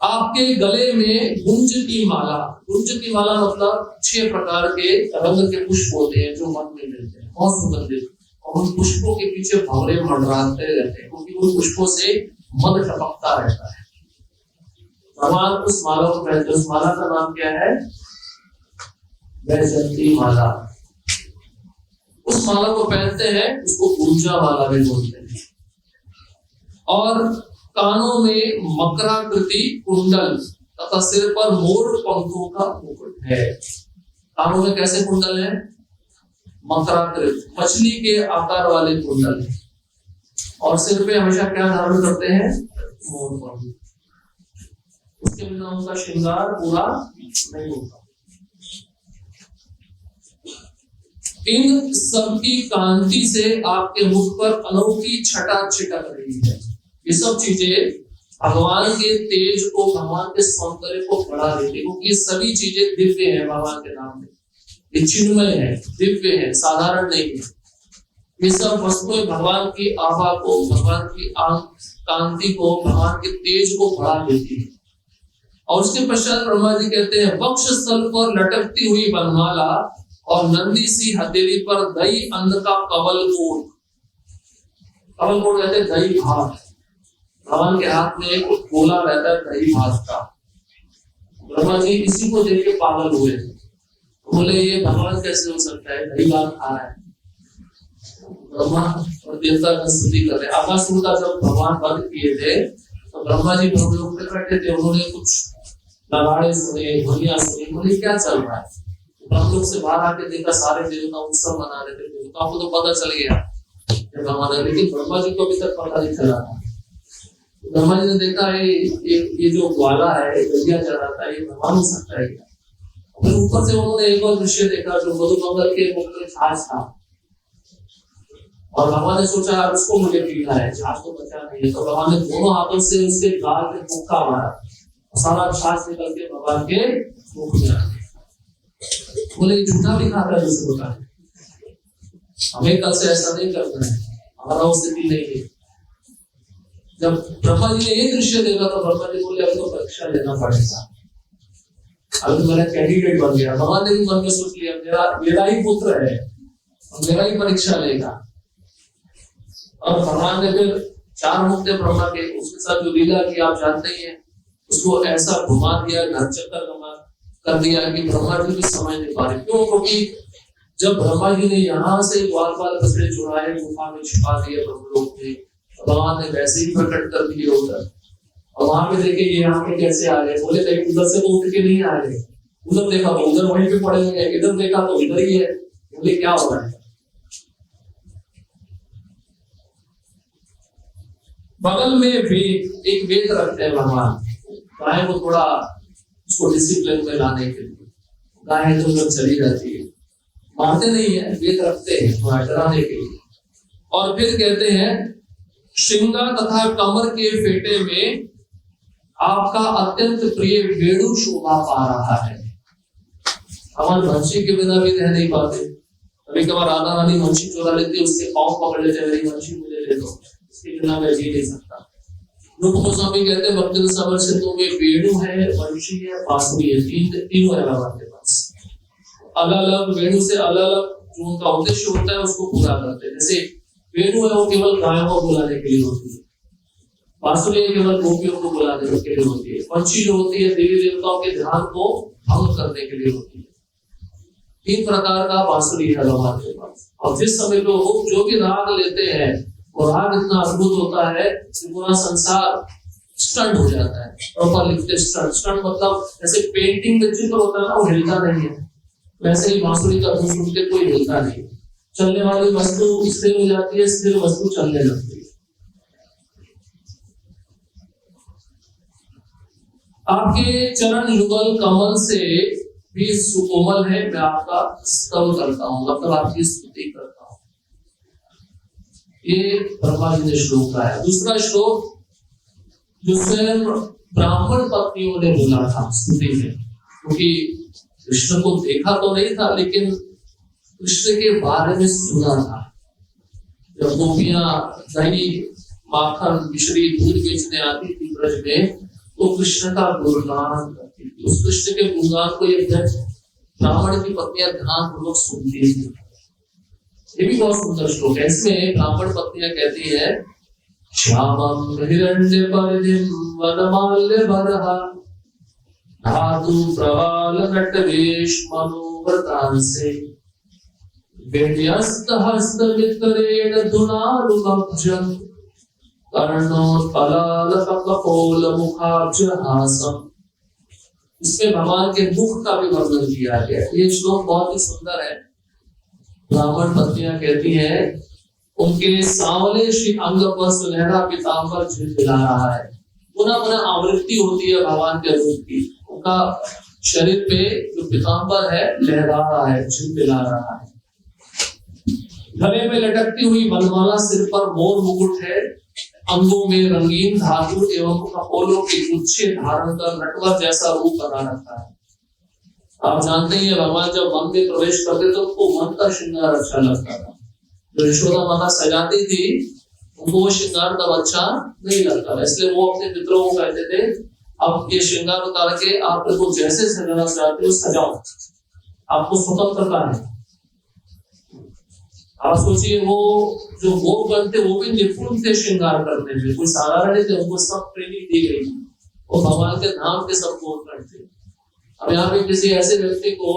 आपके गले में गुंज की माला, गुंज की माला मतलब 6 प्रकार के रंग के पुष्प होते हैं जो मन में मिलते हैं, बहुत सुगंधित, और उन पुष्पों के पीछे भंवरे मंडराते रहते हैं, क्योंकि उन पुष्पों से मन टपकता रहता है। भगवान उस माला को पहनते, उस माला का नाम क्या है? वैजयंती माला। उस माला को पहनते हैं, उसको गुंजा माला भी बोलते हैं। और कानों में मकराकृति कुंडल तथा सिर पर मोर पंखों का मुकुट है। कानों में कैसे कुंडल है? मकराकृत, मछली के आकार वाले कुंडल है। और सिर पे हमेशा क्या धारण करते हैं? मोर पंख। उसके बिना उनका श्रृंगार पूरा नहीं होता। इन सबकी कांति से आपके मुख पर अनोखी छटा छिटक रही है। ये सब चीजें भगवान के तेज को, भगवान के सौंदर्य को बढ़ा देती है, क्योंकि ये सभी चीजें दिव्य है भगवान के नाम में। ये चिन्मय है, दिव्य है, साधारण नहीं है। ये सब वस्तुएं भगवान की आभा को, भगवान की कांति को, भगवान के तेज को बढ़ा देती है। और उसके पश्चात ब्रह्मा जी कहते हैं, वक्ष स्थल पर लटकती हुई बनमाला और नंदी सी हथेली पर दही अंध का कवल कोट। कवल कोट कहते हैं दही भात। भगवान के हाथ में एक गोला रहता है दही भात का। ब्रह्मा जी इसी को देख के पागल हुए, बोले ये भगवान कैसे हो सकता है, दही भात खा रहा है। ब्रह्मा और देवता का स्तुति कर रहे। आकाशुर का जब भगवान वध किए थे तो ब्रह्मा जी ब्रह्मलोक में बैठे थे, उन्होंने कुछ नगाड़े सुने, ध्वनियां सुनी, बोले क्या चल रहा है। ब्रह्मलोक से बाहर आके देखा, सारे देवता उत्सव मना रहे थे। देवताओं को तो पता चल गया भगवान है, लेकिन ब्रह्मा जी को अभी तक पता नहीं चला था। ब्रह्मा जी ने देखा ये जो ग्वाला है, गलिया चढ़ाता है, ये भगवान हो सकता है क्या? फिर ऊपर से उन्होंने एक और दृश्य देखा जो मधुमंगल के मुख में छाछ था, और भगवान ने सोचा यार उसको मुझे पीना है, छाछ तो बचा नहीं है। तो भगवान ने दोनों हाथों से उसके गाल पे मुक्का मारा, सारा छाछ निकल के भगवान के मुख में आ गया। बोले झूठा भी खाता है दूसरे को, हमें कल से ऐसा नहीं करना है, हमारा वो स्थिति नहीं है। जब ब्रह्मा जी ने ये दृश्य देखा तो ब्रह्मा जी बोले अब तो परीक्षा लेना पड़ेगा, अब तो मेरा कैंडिडेट बन गया। भगवान ने भी मन में सोच लिया मेरा ही पुत्र है और मेरा ही परीक्षा लेगा। और भगवान ने फिर 4 मुख थे ब्रह्मा के, उसके साथ जो लीला की आप जानते ही हैं, उसको ऐसा घुमा दिया, घर चक्कर कर दिया कि ब्रह्मा जी भी समझ नहीं पा रहे। क्यों? क्योंकि जब ब्रह्मा जी ने यहाँ से बाल कचरे चुराए, गुफा में छिपा दिए ब्रह्मलोक में, भगवान ने वैसे ही प्रकट कर दिए उधर। और वहां पे देखे ये यहाँ पे कैसे आ गए, बोले कहीं उधर से तो उठ के नहीं आ गए, उधर देखा तो उधर वहीं पे पड़े हुए हैं, इधर देखा तो इधर ही है। बोले क्या हो रहा है? बगल में वेद, एक वेद रखते हैं भगवान गाय को थोड़ा उसको डिसिप्लिन में लाने के लिए। गाय तो जब चली जाती है, मारते नहीं है, वेद रखते हैं थोड़ा डराने के लिए। और फिर कहते हैं श्रृंगा तथा कमर के फेटे में आपका अत्यंत प्रिय वेणु शोभा पा रहा है। हमारे वंशी के बिना भी रह नहीं पाते। कभी कभार राधा रानी वंशी चुरा लेती है, उसके पांव पकड़ लेते, मेरी वंशी मुझे ले दो, इसके बिना मैं जी नहीं सकता। रूप गोस्वामी कहते हैं भक्ति समर से तो में वेणु है, वंशी है, बांसुरी है, तीनों है भगवान के पास। अलग अलग वेणु से अलग अलग जो उनका उद्देश्य होता है उसको पूरा करते हैं। जैसे वेणु है वो केवल गायों को बुलाने के लिए होती है, बांसुरी केवल गोपियों को बुलाने के लिए होती है, वंशी जो होती है देवी देवताओं के ध्यान को भंग करने के लिए होती है। 3 प्रकार का बांसुरी है भगवान के पास। और जिस समय लोग जो भी राग लेते हैं वो राग इतना अद्भुत होता है कि पूरा संसार स्टंट हो जाता है। प्रॉपर लिखते स्टंट मतलब जैसे पेंटिंग में चित्र होता है ना, वो हिलता नहीं है, वैसे ही बांसुरी का धुन सुन के कोई हिलता नहीं। चलने वाली वस्तु स्थिर हो जाती है, स्थिर वस्तु चलने लगती है। आपके चरण युगल कमल से भी सुकोमल है, मैं आपका स्तव करता हूँ, मतलब आपकी स्तुति करता हूँ। ये ब्रह्मा जी ने श्लोक का है। दूसरा श्लोक जो स्वयं ब्राह्मण पत्नियों ने बोला था स्तुति में, क्योंकि कृष्ण को देखा तो नहीं था लेकिन कृष्ण के बारे में सुना था। जब गोपियां दही माखन मिश्री दूध बेचने आती थी ब्रज में तो कृष्ण का गुणगान करती थी। उस कृष्ण के गुणगान को ये ब्राह्मण की पत्नियां ध्यान पूर्वक सुनती थी। ये भी बहुत सुंदर श्लोक है। इसमें ब्राह्मण पत्नियां कहती है, श्यामं हिरण्य परिधिम वनमाल्यभरः धातु प्रवाल नटवेश मनोव्रतांसे वेद्यस्त हस्त विकरेण धुनारुमब्जं कर्णोत्पलाल कपोल मुखाब्जहासम। इसमें भगवान के मुख का भी वर्णन किया गया है। ये श्लोक बहुत ही सुंदर है। ब्राह्मण पत्नियां कहती हैं, उनके सांवले श्री अंग पर सुनहरा पीतांबर झिलमिला रहा है। पुनः पुनः आवृत्ति होती है भगवान के रूप की। उनका शरीर पे जो पीतांबर है लहरा रहा है, झिलमिला रहा है। गले में लटकती हुई वनमाला, सिर पर मोर मुकुट है, अंगों में रंगीन धातु एवं कपोलों के गुच्छे धारण कर नटवर जैसा रूप बना रखा है। आप जानते हैं भगवान जब वन में प्रवेश करते तो उनको वन का श्रृंगार अच्छा लगता था। जो यशोदा माता सजाती थी उनको वो श्रृंगार तब अच्छा नहीं लगता था, इसलिए वो अपने मित्रों को कहते थे, अब ये श्रृंगार उतार के आप को जैसे सजाना चाहते हो सजाओ, आपको स्वतंत्रता है। आप सोचिए वो जो गोपगण थे वो भी निपुण थे श्रृंगार करने में, कोई साधारण नहीं थे, उनको सब ट्रेनिंग दी गई। वो भगवान के धाम के सब गोपगण थे। अब यहाँ पे किसी ऐसे व्यक्ति को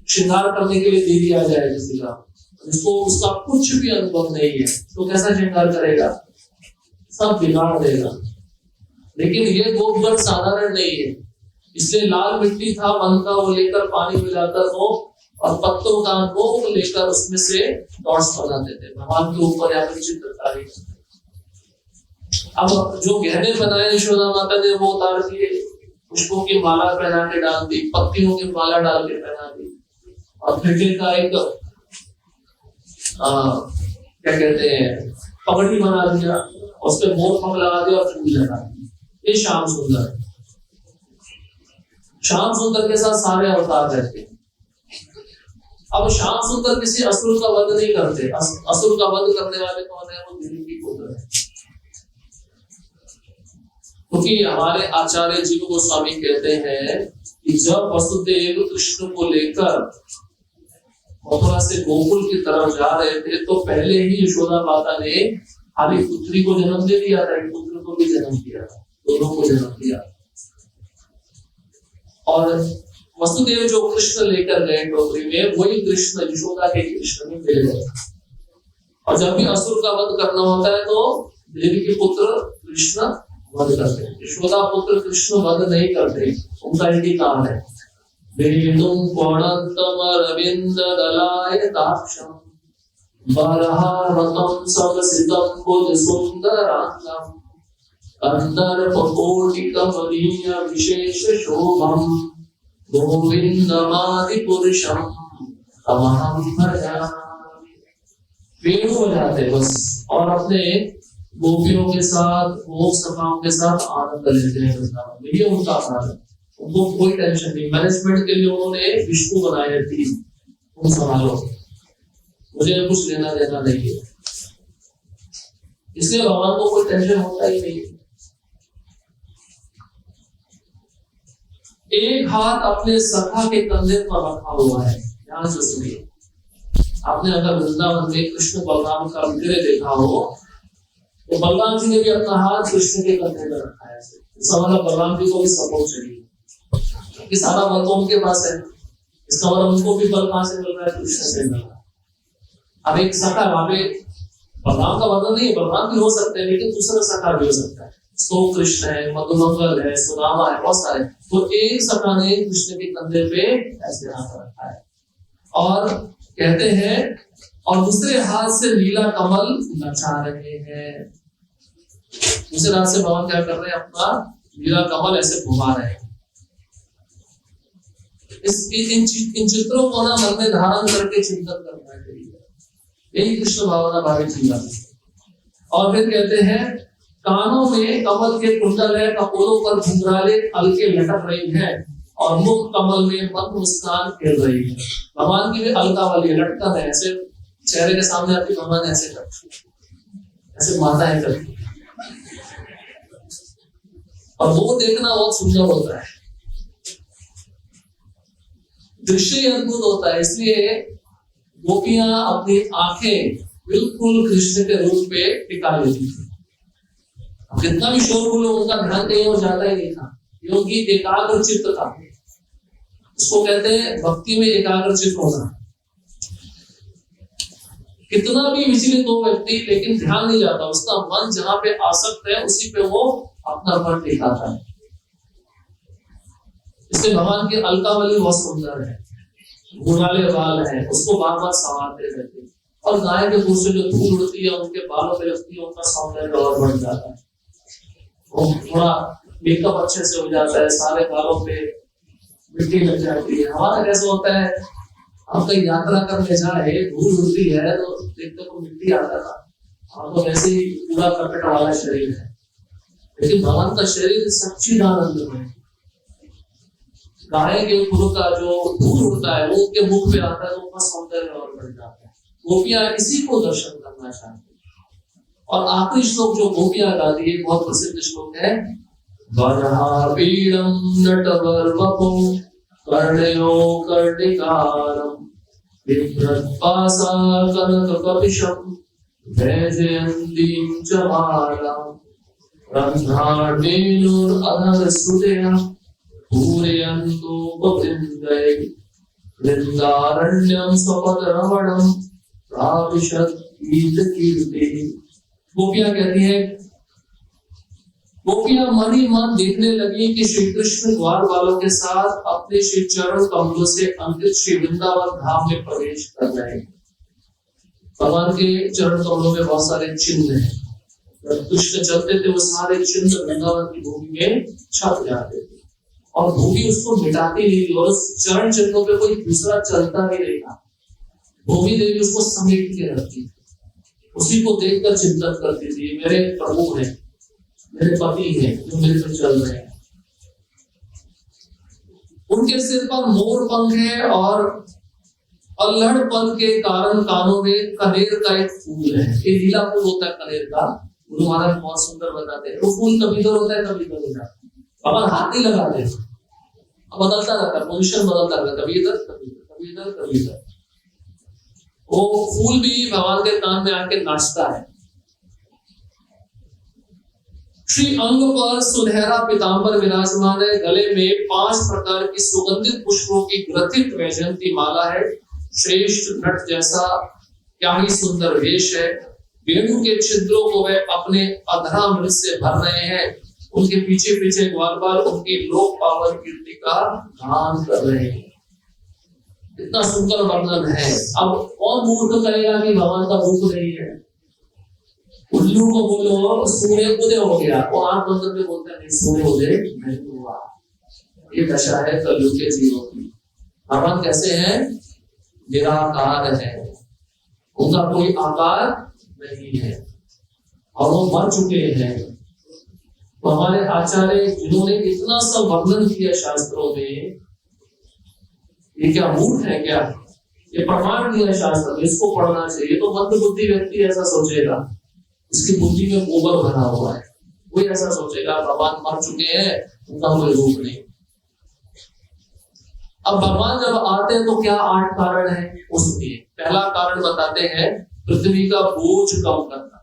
श्रृंगार करने के लिए दे दिया जाए किसी का, जिसको उसका कुछ भी अनुभव नहीं है, तो कैसा श्रृंगार करेगा? सब बिगाड़ देगा। लेकिन ये गोपगण साधारण नहीं है, इसलिए लाल मिट्टी था वन का, वो लेकर पानी मिलाकर वो और पत्तों का वो लेकर उसमें से डॉट्स बनाते थे भगवान के ऊपर या फिर चित्रकारी। अब जो गहने बनाए यशोदा माता ने वो उतार दिए, पुष्पों की माला पहना के डाल दी, पत्तियों की माला डाल के पहना दी, और फिर का एक क्या कहते हैं पगड़ी बना दिया, उस पर मोर पंख लगा दिया और फूल लगा दिया। ये श्याम सुंदर है। श्याम सुंदर के साथ सारे अवतार रहते हैं। अब श्याम सुंदर किसी असुर का वध नहीं करते। असुर का वध करने वाले कौन है? वो देवी की पुत्र है। क्योंकि हमारे आचार्य जीव गोस्वामी कहते हैं कि जब वसुदेव कृष्ण को लेकर मथुरा से गोकुल की तरफ जा रहे थे तो पहले ही यशोदा माता ने खाली पुत्री को जन्म दे दिया था, पुत्र को भी जन्म दिया था, दोनों को जन्म दिया। और वसुदेव जो कृष्ण लेकर गए टोकरी में, वही कृष्ण यशोदा के कृष्ण में मिल गए। और जब भी असुर का वध करना होता है तो देवी के पुत्र कृष्ण वध करते हैं। यशोदा पुत्र कृष्ण वध नहीं करते, उनका एक ही काम है, वेणुं कोणन्तमरविन्द दलायताक्षं बरहारतं समसितं बुधसुन्दराङ्गं कन्दर्पकोटिकमनीय विशेषशोभं गोविन्दमादिपुरुषं तमहं भजामि। वेणु बजाते बस और अपने गोपियों के साथ, गोप सखाओं के साथ आनंद लेते हैं। ये उनका काम है, उनको कोई टेंशन नहीं। मैनेजमेंट के लिए उन्होंने विष्णु बनाए थी, तुम संभालो, मुझे कुछ लेना देना नहीं है। इसलिए भगवान को कोई टेंशन होता ही नहीं। एक हाथ अपने सखा के कंधे पर रखा हुआ है। ध्यान से सुनिए, आपने अगर वृंदावन में कृष्ण बलराम का विग्रह देखा हो तो बलराम जी ने भी अपना हाथ कृष्ण के कंधे पर रखा है। इसका मतलब बलराम जी को भी सपोर्ट चाहिए कि सारा बल तो उनके पास है, इसका मतलब उनको भी बल कहां से मिल रहा है? कृष्ण से मिल रहा है। अब एक सखा, वहां पे बलराम का वर्णन नहीं, बलराम भी हो सकते हैं लेकिन दूसरा सखा भी हो सकता है। तो कृष्ण है, मधुमंगल है, सुदामा है, बहुत सारे। तो एक सखा ने कृष्ण के कंधे पे ऐसे हाथ रखा है और कहते हैं, और दूसरे हाथ से नीला कमल नचा रहे हैं। दूसरे हाथ से भगवान क्या कर रहे हैं? अपना नीला कमल ऐसे घुमा रहे हैं। इन चित्रों को ना मन में धारण करके चिंतन करना चाहिए। यही कृष्ण भावना भावी चिंतन है। और फिर कहते हैं कानों में कमल के कुंडल है, कपोलों पर घुंघराले हल्के लटक रही है और मुख कमल में मत मुस्कान खेल रही है। भगवान की भी अलका वाली लटकन है, ऐसे चेहरे के सामने आती भगवान ऐसे करती, ऐसे माताएं करती और वो देखना बहुत सुंदर होता है, दृश्य ही अद्भुत होता है। इसलिए गोपियां अपनी आंखें बिल्कुल कृष्ण के रूप पे टिका लेती थी। कितना भी शोरगुल हो उनका ध्यान कहीं और जाता ही नहीं था, क्योंकि एकाग्र चित्त था। उसको कहते हैं भक्ति में एकाग्र चित्त होना। कितना भी विचलित हो व्यक्ति लेकिन ध्यान नहीं जाता, उसका मन जहां पे आसक्त है उसी पे वो अपना मन टिकाता है। इसलिए भगवान की अलकावली बहुत सुंदर है, घुंघराले बाल है, उसको बार बार संवारते रहते हैं। और गाय के दूध से जो धूल उड़ती है उनके बालों पे लगती है, उनका सौंदर्य और बढ़ जाता है। थोड़ा मेकअप अच्छे से हो जाता है, सारे बालों पे मिट्टी लग जाती है। हमारा कैसे होता है, हम कहीं यात्रा करने जाए, धूल उड़ती है तो देखते को मिट्टी आता था, हम तो वैसे ही पूरा कर्कट वाला शरीर है। लेकिन भगवान का शरीर सच्चिदानंद है। गाय के फूल का जो धूल उड़ता है वो उनके मुख पे आता है तो उनका सौंदर्य और बढ़ जाता है। गोपियां इसी को दर्शन करना चाहती है। और आखिरी श्लोक जो गोपियां गाती है बहुत प्रसिद्ध श्लोक है, वनहापीडं नटवर्वपो कर्णयो कर्णिकारं बिभ्रत्पासा कनककपिशं वैजयन्तीं च मालां रन्ध्राणेनुरधरस्तुतया पूरयन्तोपवृन्दै वृन्दारण्यं स्वपदरमणं प्राविशत् गीतकीर्तिः। गोपियां कहती है, गोपियां मन ही मन देखने लगी कि श्री कृष्ण द्वार वालों के साथ अपने श्री चरण कमलों से अंकित श्री वृंदावन धाम में प्रवेश कर रहे हैं। भगवान के चरण कमलों में बहुत सारे चिन्ह हैं। जब कृष्ण चलते थे वो सारे चिन्ह वृंदावन की भूमि में छप जाते थे और भूमि उसको मिटाती नहीं थी, और उस चरण चिन्हों पे कोई दूसरा चलता भी नहीं था। भूमि देवी उसको समेट के रखती थी, उसी को देखकर चिंतन करती थी, मेरे प्रभु हैं, मेरे पति हैं जो मेरे पर चल रहे हैं। उनके सिर पर मोर पंख है और अल्हड़पन के कारण कानों में कनेर का एक फूल है। ये लीला फूल होता है कनेर का, गुरु महाराज बहुत सुंदर बताते हैं। वो फूल कभी इधर होता है कभी इधर होता है, अपन हाथ नहीं लगाते, बदलता रहता है, पोजिशन बदलता रहता है, कभी इधर कभी इधर कभी इधर कभी इधर। वो फूल भी भगवान के कान में आके नाचता है। श्री अंग पर सुनहरा पीतांबर विराजमान है, गले में 5 प्रकार की सुगंधित पुष्पों की ग्रथित वैजयंती माला है। श्रेष्ठ नट जैसा क्या ही सुंदर वेश है। वेणु के छिद्रों को वे अपने अधरामृत से भर रहे हैं। उनके पीछे पीछे ग्वालवाल उनकी लोक पावन कीर्ति का गान कर रहे हैं। इतना सुंदर वर्णन है। अब कौन मूर्ख कहेगा कि भगवान का रूप नहीं है? उल्लू को बोलो सूर्य उदय हो गया, वो आंख बंद करके बोलता नहीं सूर्य उदय नहीं हुआ। ये दशा है कलयुग के जीवों की। भगवान कैसे हैं? निराकार है, उनका कोई आकार नहीं है और वो मर चुके हैं। तो हमारे आचार्य जिन्होंने इतना सब वर्णन किया शास्त्रों में, ये क्या मूर्ख है क्या? ये प्रमाण दिया शास्त्र में, इसको पढ़ना चाहिए। तो मंद बुद्धि व्यक्ति ऐसा सोचेगा, इसकी बुद्धि में गोबर भरा हुआ है, कोई ऐसा सोचेगा भगवान मर चुके हैं, उनका कोई रूप नहीं। अब भगवान जब आते हैं तो क्या 8 कारण है वो सुनिए। पहला कारण बताते हैं पृथ्वी का बोझ कम करना।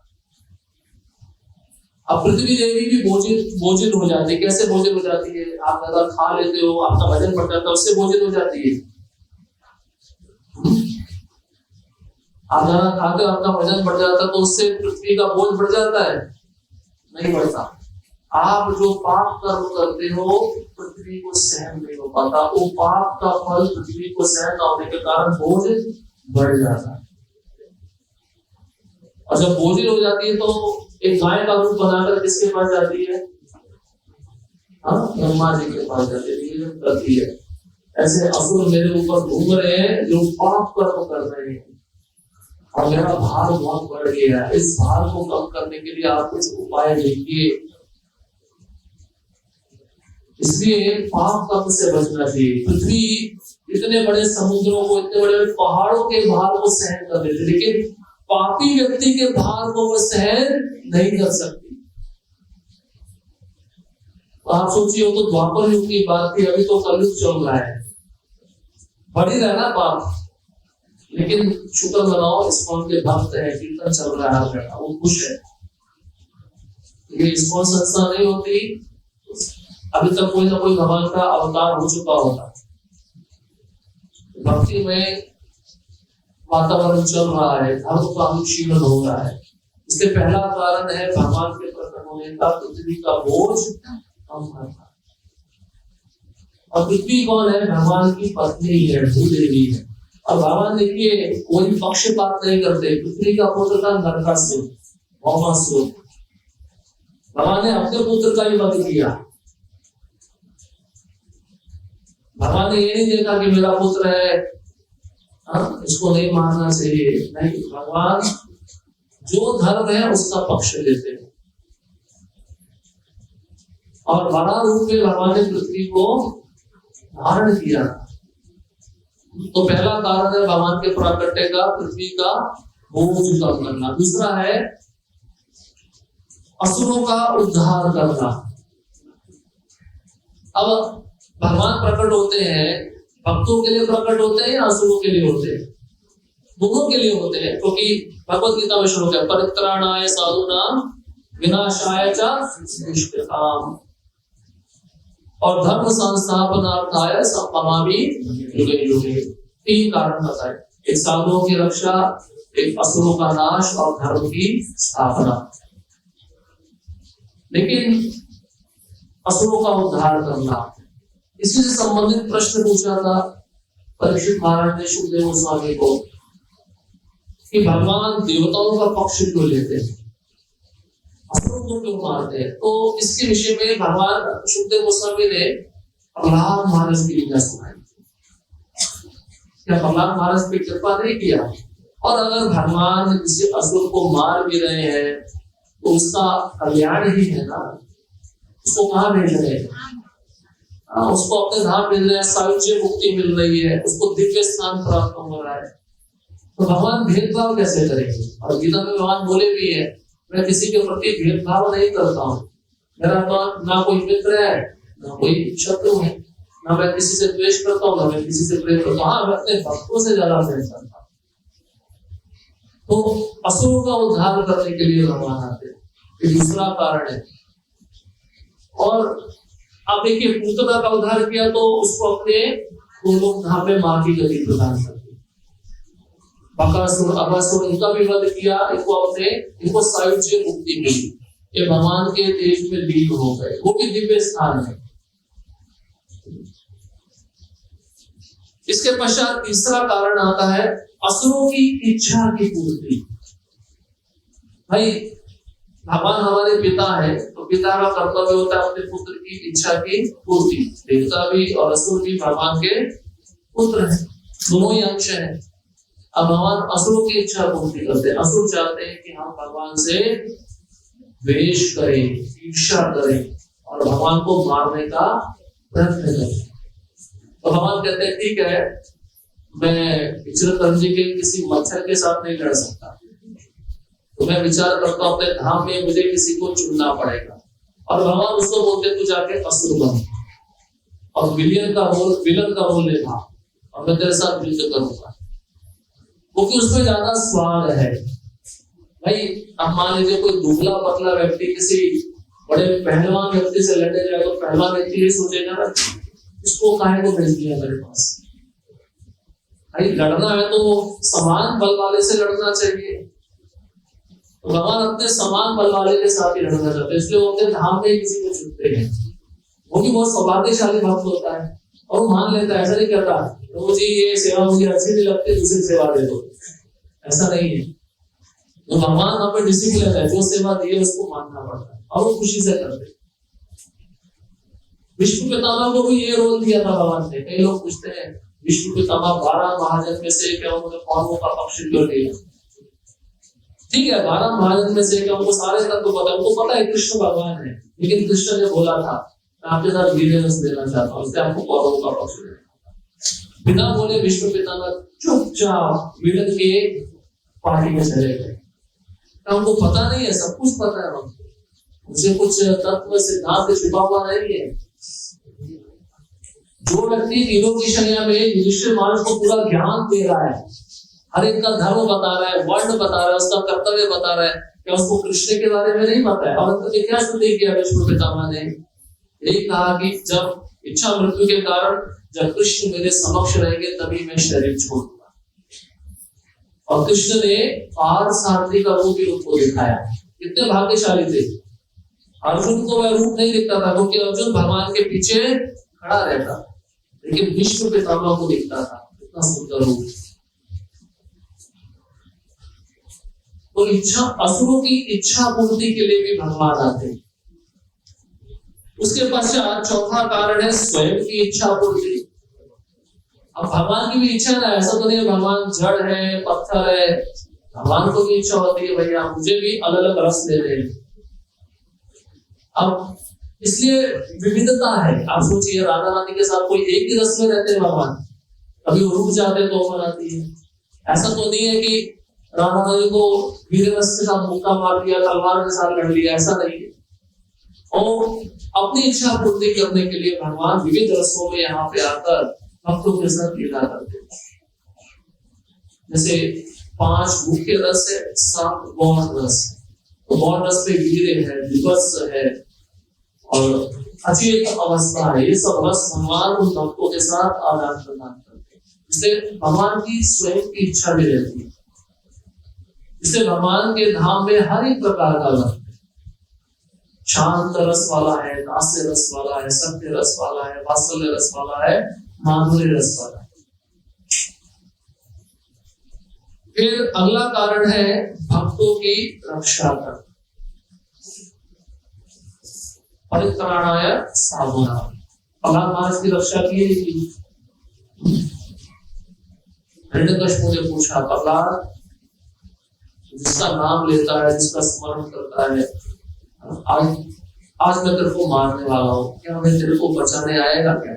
अब पृथ्वी देवी भी बोझिल हो जाती है। कैसे बोझिल हो जाती है? आप ज्यादा खा लेते हो, आपका वजन बढ़ जाता है, उससे बोझिल हो जाती है। आप ज्यादा खाते हो, आपका वजन बढ़ जाता है, तो उससे पृथ्वी का बोझ बढ़ जाता है? नहीं बढ़ता। आप जो पाप कर्म करते हो पृथ्वी को सहन नहीं हो पाता, वो पाप का फल पृथ्वी को सहन न होने के कारण बोझ बढ़ जाता है। और जब बोझिल हो जाती है तो एक गाय का रूप बनाकर किसके पास जाती है? हाँ ब्रह्मा जी के पास जाते निवेदन करती है, ऐसे असुर मेरे ऊपर घूम रहे हैं जो पाप कर्म कर रहे हैं और मेरा भार बहुत बढ़ गया है, इस भार को कम करने के लिए आप कुछ उपाय लीजिए। इसलिए पाप कर्म से बचना चाहिए। पृथ्वी इतने बड़े समुद्रों को, इतने बड़े पहाड़ों के भार को सहन कर लेती, लेकिन पापी व्यक्ति के भार को वो सहन नहीं कर सकती। तो आप सोचिए, वो तो द्वापर युग की बात थी, अभी तो कलयुग चल रहा है, बढ़ ही रहा ना पाप। लेकिन शुक्र मनाओ, इस्कॉन के भक्त है, कीर्तन चल रहा है, वो खुश है। ये इस्कॉन संस्था नहीं होती अभी तक कोई ना कोई भगवान का अवतार हो चुका होता। भक्ति में वातावरण चल रहा है, धर्म का अनुशीलन हो रहा है। इसके पहला कारण है भगवान के प्रकट होने का पृथ्वी का बोझ कम करना। और पृथ्वी कौन है? भगवान की पत्नी है, भूदेवी है। और भगवान देखिए कोई पक्षपात नहीं करते। पृथ्वी का पुत्र था नरकासुर, भौमासुर। भगवान ने अपने पुत्र का ही वध किया। भगवान ने ये नहीं देखा कि मेरा पुत्र है, इसको नहीं मारना चाहिए। नहीं, भगवान जो धर्म है उसका पक्ष लेते हैं। और वराह रूप में भगवान ने पृथ्वी को धारण किया। तो पहला कारण है भगवान के प्राकट्य का पृथ्वी का बोझ कम करना। दूसरा है असुरों का उद्धार करना। अब भगवान प्रकट होते हैं, भक्तों के लिए प्रकट होते हैं या असुरों के लिए होते हैं? दोनों के लिए होते हैं, क्योंकि भगवत गीता में श्लोक है, परित्राणाय साधूनां विनाशाय च दुष्कृताम् और धर्म संस्थापनार्थाय संभवामि युगे युगे। तीन कारण बताए, एक साधुओं की रक्षा, एक असुरों का नाश और धर्म की स्थापना। लेकिन असुरों का उद्धार करना, इसी से संबंधित प्रश्न पूछा था परीक्षित महाराज ने सुखदेव गोस्वामी को कि भगवान देवताओं का पक्ष क्यों लेते हैं, असुरों को क्यों मारते हैं? तो इसके विषय में भगवान सुखदेव गोस्वामी ने प्रहलाद महाराज की लीला सुनाई। क्या प्रहलाद महाराज पे कृपा नहीं किया? और अगर भगवान किसी असुर को मार भी रहे हैं तो उसका कल्याण ही है ना, उसको कहाँ भेज रहे हैं? उसको अपने धाम मिल रहे हैं, सायुज्य मुक्ति मिल रही है, उसको दिव्य स्थान प्राप्त हो रहा है। तो भगवान भेदभाव कैसे करेंगे? और गीता में भगवान बोले भी है, मैं किसी के प्रति भेदभाव नहीं करता हूँ। मेरा तो ना कोई मित्र है ना कोई शत्रु है, ना मैं किसी से द्वेष करता हूँ ना मैं किसी से प्रेम करता हूँ। हाँ, मैं अपने भक्तों से ज्यादा प्रेम करता हूँ। तो असुरों का उद्धार करने के लिए भगवान आते हैं, ये दूसरा कारण है। और आप देखिए, पूतना का उद्धार किया तो उसको अपने लोग धाम में मां की गति प्रदान करते। बकासुर, अगासुर, इनका भी वध किया, इनको सायुज्य मुक्ति मिली, ये भगवान के तेज में लीन हो गए, वो भी दिव्य स्थान है। इसके पश्चात तीसरा कारण आता है असुरों की इच्छा की पूर्ति। भाई भगवान हमारे पिता है, तो पिता का कर्तव्य होता है अपने पुत्र की इच्छा की पूर्ति। देवता भी और असुर भी भगवान के पुत्र हैं, दोनों ही अंश हैं। अब भगवान असुरों की इच्छा पूर्ति करते हैं। असुर चाहते हैं कि हम भगवान से द्वेष करें, ईर्ष्या करें और भगवान को मारने का प्रयत्न करें। तो भगवान कहते हैं ठीक है, मैं विचरण जी के किसी मच्छर के साथ नहीं लड़ सकता, तो मैं विचार करता हूं अपने धाम में मुझे किसी को चुनना पड़ेगा। और भगवान उसको बोलते तू जाके असुर बन और विलन का रोल लेना और मैं तेरे साथ युद्ध करूंगा, क्योंकि उसमें ज्यादा स्वाद है। भाई अब मान लीजिए कोई दुबला पतला व्यक्ति किसी बड़े पहलवान व्यक्ति से लड़ने जाए तो पहलवान व्यक्ति ये सोचेगा ना, इसको काहे को भेज दिया मेरे पास। भाई लड़ना है तो समान बल वाले से लड़ना चाहिए। तो भगवान अपने समान बल वाले के साथ ही लड़ना चाहते हैं, इसलिए वो अपने धाम में किसी को चुनते हैं। वो भी बहुत सौभाग्यशाली भक्त होता है और वो मान लेता है, ऐसा नहीं कहता तो जी ये सेवा मुझे अच्छी नहीं लगती, दूसरी सेवा दे दो, ऐसा नहीं है। तो भगवान वहां पर डिसिप्लिन है, जो सेवा दी है उसको मानना पड़ता है और वो खुशी से करते हैं। विष्णु पितामह को भी ये रोल दिया था भगवान ने। कई लोग पूछते हैं विष्णु पितामह 12 महाजन में से क्या उन्होंने कौरवों का पक्ष क्यों लिया? ठीक है, 12 महाजन में से क्या उनको सारे तत्व पता है, उनको पता है कृष्ण भगवान है, लेकिन कृष्ण ने बोला था मैं आपके साथ वीररस देना चाहता हूँ, इसलिए आपको कौरवों का पक्ष लेना। बिना बोले विष्णु पितामह चुपचाप वीरन के पार्टी में चले गए। उनको पता नहीं है, सब कुछ पता है हमको, उसे कुछ तत्व सिद्धांत छुपा हुआ नहीं है। जो व्यक्ति तीनों की शैया में युधिष्ठिर महाराज को पूरा ज्ञान दे रहा है, हर एक का धर्म बता रहा है, वर्ण बता रहा है, उसका कर्तव्य बता रहा है, क्या उसको कृष्ण के बारे में नहीं पता है? और अंत में क्या स्तुति किया विष्णु पितामह ने? यही कहा कि जब इच्छा मृत्यु के कारण जब कृष्ण मेरे समक्ष रहेंगे तभी मैं शरीर छोड़ूंगा। और कृष्ण ने पार्थसारथी का रूप भी उनको दिखाया। कितने भाग्यशाली थे। अर्जुन को वह रूप नहीं दिखता था क्योंकि अर्जुन भगवान के पीछे खड़ा रहता, लेकिन विष्णु पितामह को दिखता था। कितना सुंदर रूप। तो इच्छा, असुरों की इच्छा पूर्ति के लिए भी भगवान आते हैं। उसके पश्चात चौथा कारण है स्वयं की इच्छा पूर्ति। अब भगवान की भी इच्छा है, ऐसा तो नहीं भगवान जड़ है, पत्थर है, भगवान को भी इच्छा होती है भैया मुझे भी अलग अलग रस दे रहे। अब इसलिए विविधता है। आप सोचिए राधा रानी के साथ कोई एक ही रस में रहते हैं भगवान, कभी वो रुक जाते तो मनाती है। ऐसा तो नहीं है कि राधा रानी को वीर रस के साथ मुक्का मार दिया, तलवार के साथ लड़ लिया, ऐसा नहीं है। और अपनी इच्छा पूर्ति करने के लिए भगवान विविध रसों में यहाँ पे आकर भक्तों के साथ लीला करते हैं। जैसे 5 मुख्य रस है, 7 गौण रस है। तो गौण रस में वीर है, विवश है और अचेत अवस्था है। ये सब रस भगवान उन भक्तों के साथ आदान प्रदान करते हैं। इसलिए भगवान की स्वयं की इच्छा भी रहती है। इसलिए भगवान के धाम में हर एक प्रकार का रस, शांत रस वाला है, दास्य रस वाला है, सत्य रस वाला है, वात्सल्य रस वाला है, माधुर्य रस वाला है। फिर अगला कारण है भक्तों की रक्षा करना। परित्राणाय साधुनां। प्रहलाद महाराज की रक्षा की हिरण्यकशिपु ने पूछा, प्रहलाद जिसका नाम लेता है, जिसका स्मरण करता है, आज मैं तेरे को मारने वाला हूं, क्या मैं तेरे को बचाने आएगा क्या?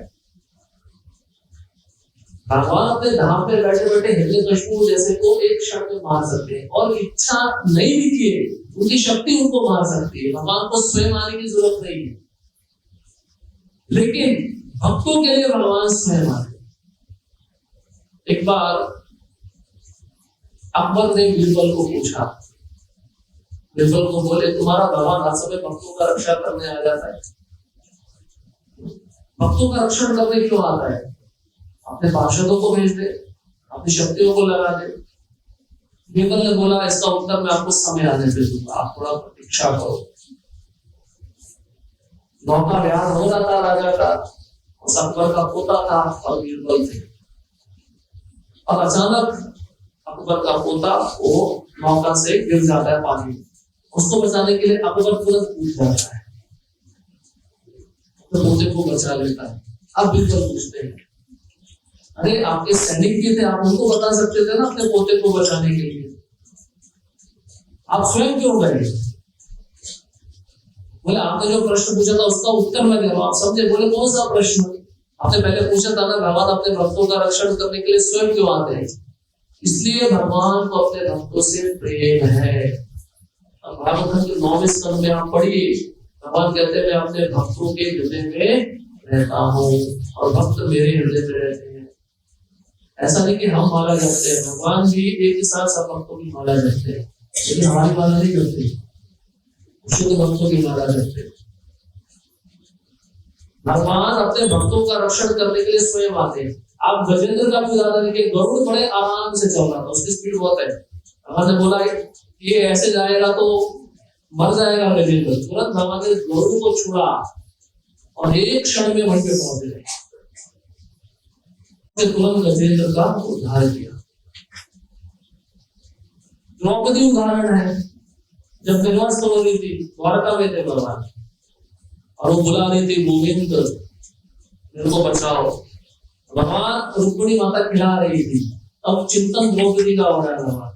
भगवान अपने धाम पे बैठे बैठे हिरण्यकशिपु जैसे को एक क्षण में मार सकते हैं, और इच्छा नहीं भी किए उनकी शक्ति उनको मार सकती है। भगवान को स्वयं आने की जरूरत नहीं है, लेकिन भक्तों के लिए भगवान स्वयं आते। एक बार अकबर ने बीरबल को पूछा, बीरबल को बोले तुम्हारा भगवान हर समय भक्तों का रक्षा करने आ जाता है, भक्तों का रक्षण करने क्यों आता है? अपने पार्षदों को भेज दे, अपनी शक्तियों को लगा दे। बीरबल ने बोला इसका उत्तर मैं आपको समय आने पे दूंगा, आप थोड़ा प्रतीक्षा करो। नौका विहार हो रहा था राजा का, उस अकबर का पोता था और बीरबल थे, और अचानक अकबर का पोता वो नौका से गिर जाता है पानी में। उसको बचाने के लिए अकबर तुरंत कूद जाता है, तो पोते को बचा लेता है। अब बीरबल पूछते हैं अरे आपके सैनिक भी थे, आप उनको बता सकते थे ना अपने पोते को बचाने के लिए, आप स्वयं क्यों गए? बोले आपने जो प्रश्न पूछा था उसका उत्तर मैं दे रहा हूं, आप समझे? बोले कौन सा प्रश्न? आपने पहले पूछा था ना भगवान अपने भक्तों का रक्षण करने के लिए स्वयं क्यों आते हैं? इसलिए भगवान को अपने भक्तों से प्रेम है। भागवत के 9वें स्कंद में आप पढ़िए, भगवान कहते हैं मैं अपने भक्तों के हृदय में रहता हूँ और भक्त मेरे हृदय में रहते हैं। ऐसा नहीं कि हम माला जपते हैं, भगवान भी एक ही साथ सब भक्तों की माला जपते हैं, लेकिन हमारी माला नहीं जपते, शुद्ध भक्तों की माला जपते हैं। भगवान अपने भक्तों का रक्षण करने के लिए स्वयं आते हैं। आप गजेंद्र का भी उदाहरण देखिए, गरुड़ बड़े आराम से चल रहा था, उसकी स्पीड बहुत है। भगवान ने बोला ये ऐसे जाएगा तो मर जाएगा गजेंद्र, तुरंत भगवान ने गरुड़ को छुड़ा और एक क्षण में वहीं पे पहुंच गए, तुरंत गजेंद्र का उद्धार किया। द्रौपदी उदाहरण है, जब निर्वासन हो रही थी द्वारका में थे भगवान और वो बुला रही थी गोविंद मेरे को बचाओ। भगवान रुक्मिणी माता खिला रही थी, अब चिंतन द्रौपदी का हो रहा है।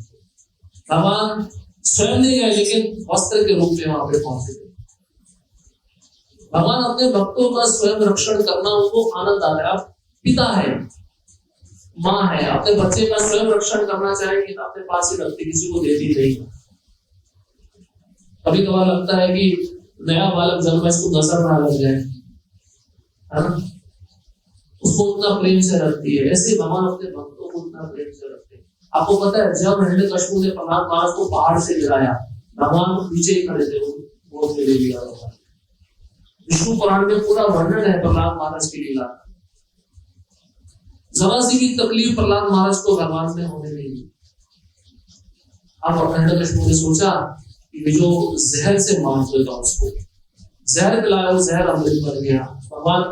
भगवान स्वयं नहीं गए लेकिन वस्त्र के रूप में वहां पे पहुंचे थे। भगवान अपने भक्तों का स्वयं रक्षण करना उनको आनंद आता है। आप पिता है, माँ है, अपने बच्चे का स्वयं रक्षण करना चाहेगी तो अपने पास ही रखती, किसी को देती नहीं। कभी कभार लगता है कि नया बालक जन्म है, इसको नजर ना लग जाए, है ना, उसको उतना प्रेम से रखती है। ऐसे भगवान अपने भक्तों को उतना प्रेम से रखते हैं। आपको पता है जब हिरण्यकशिपु ने प्रहलाद महाराज को पहाड़ से गिराया, भगवान नीचे ही खड़े थे, वो गोद में ले लिया। विष्णु पुराण में पूरा वर्णन है प्रहलाद महाराज की लीला। जरा सी भी तकलीफ प्रहलाद महाराज को भगवान ने होने नहीं दी। अब हिरण्यकशिपु ने सोचा कि जो जहर से मार देगा उसको, जहर पिलाया, वो जहर अमृत बन गया। भगवान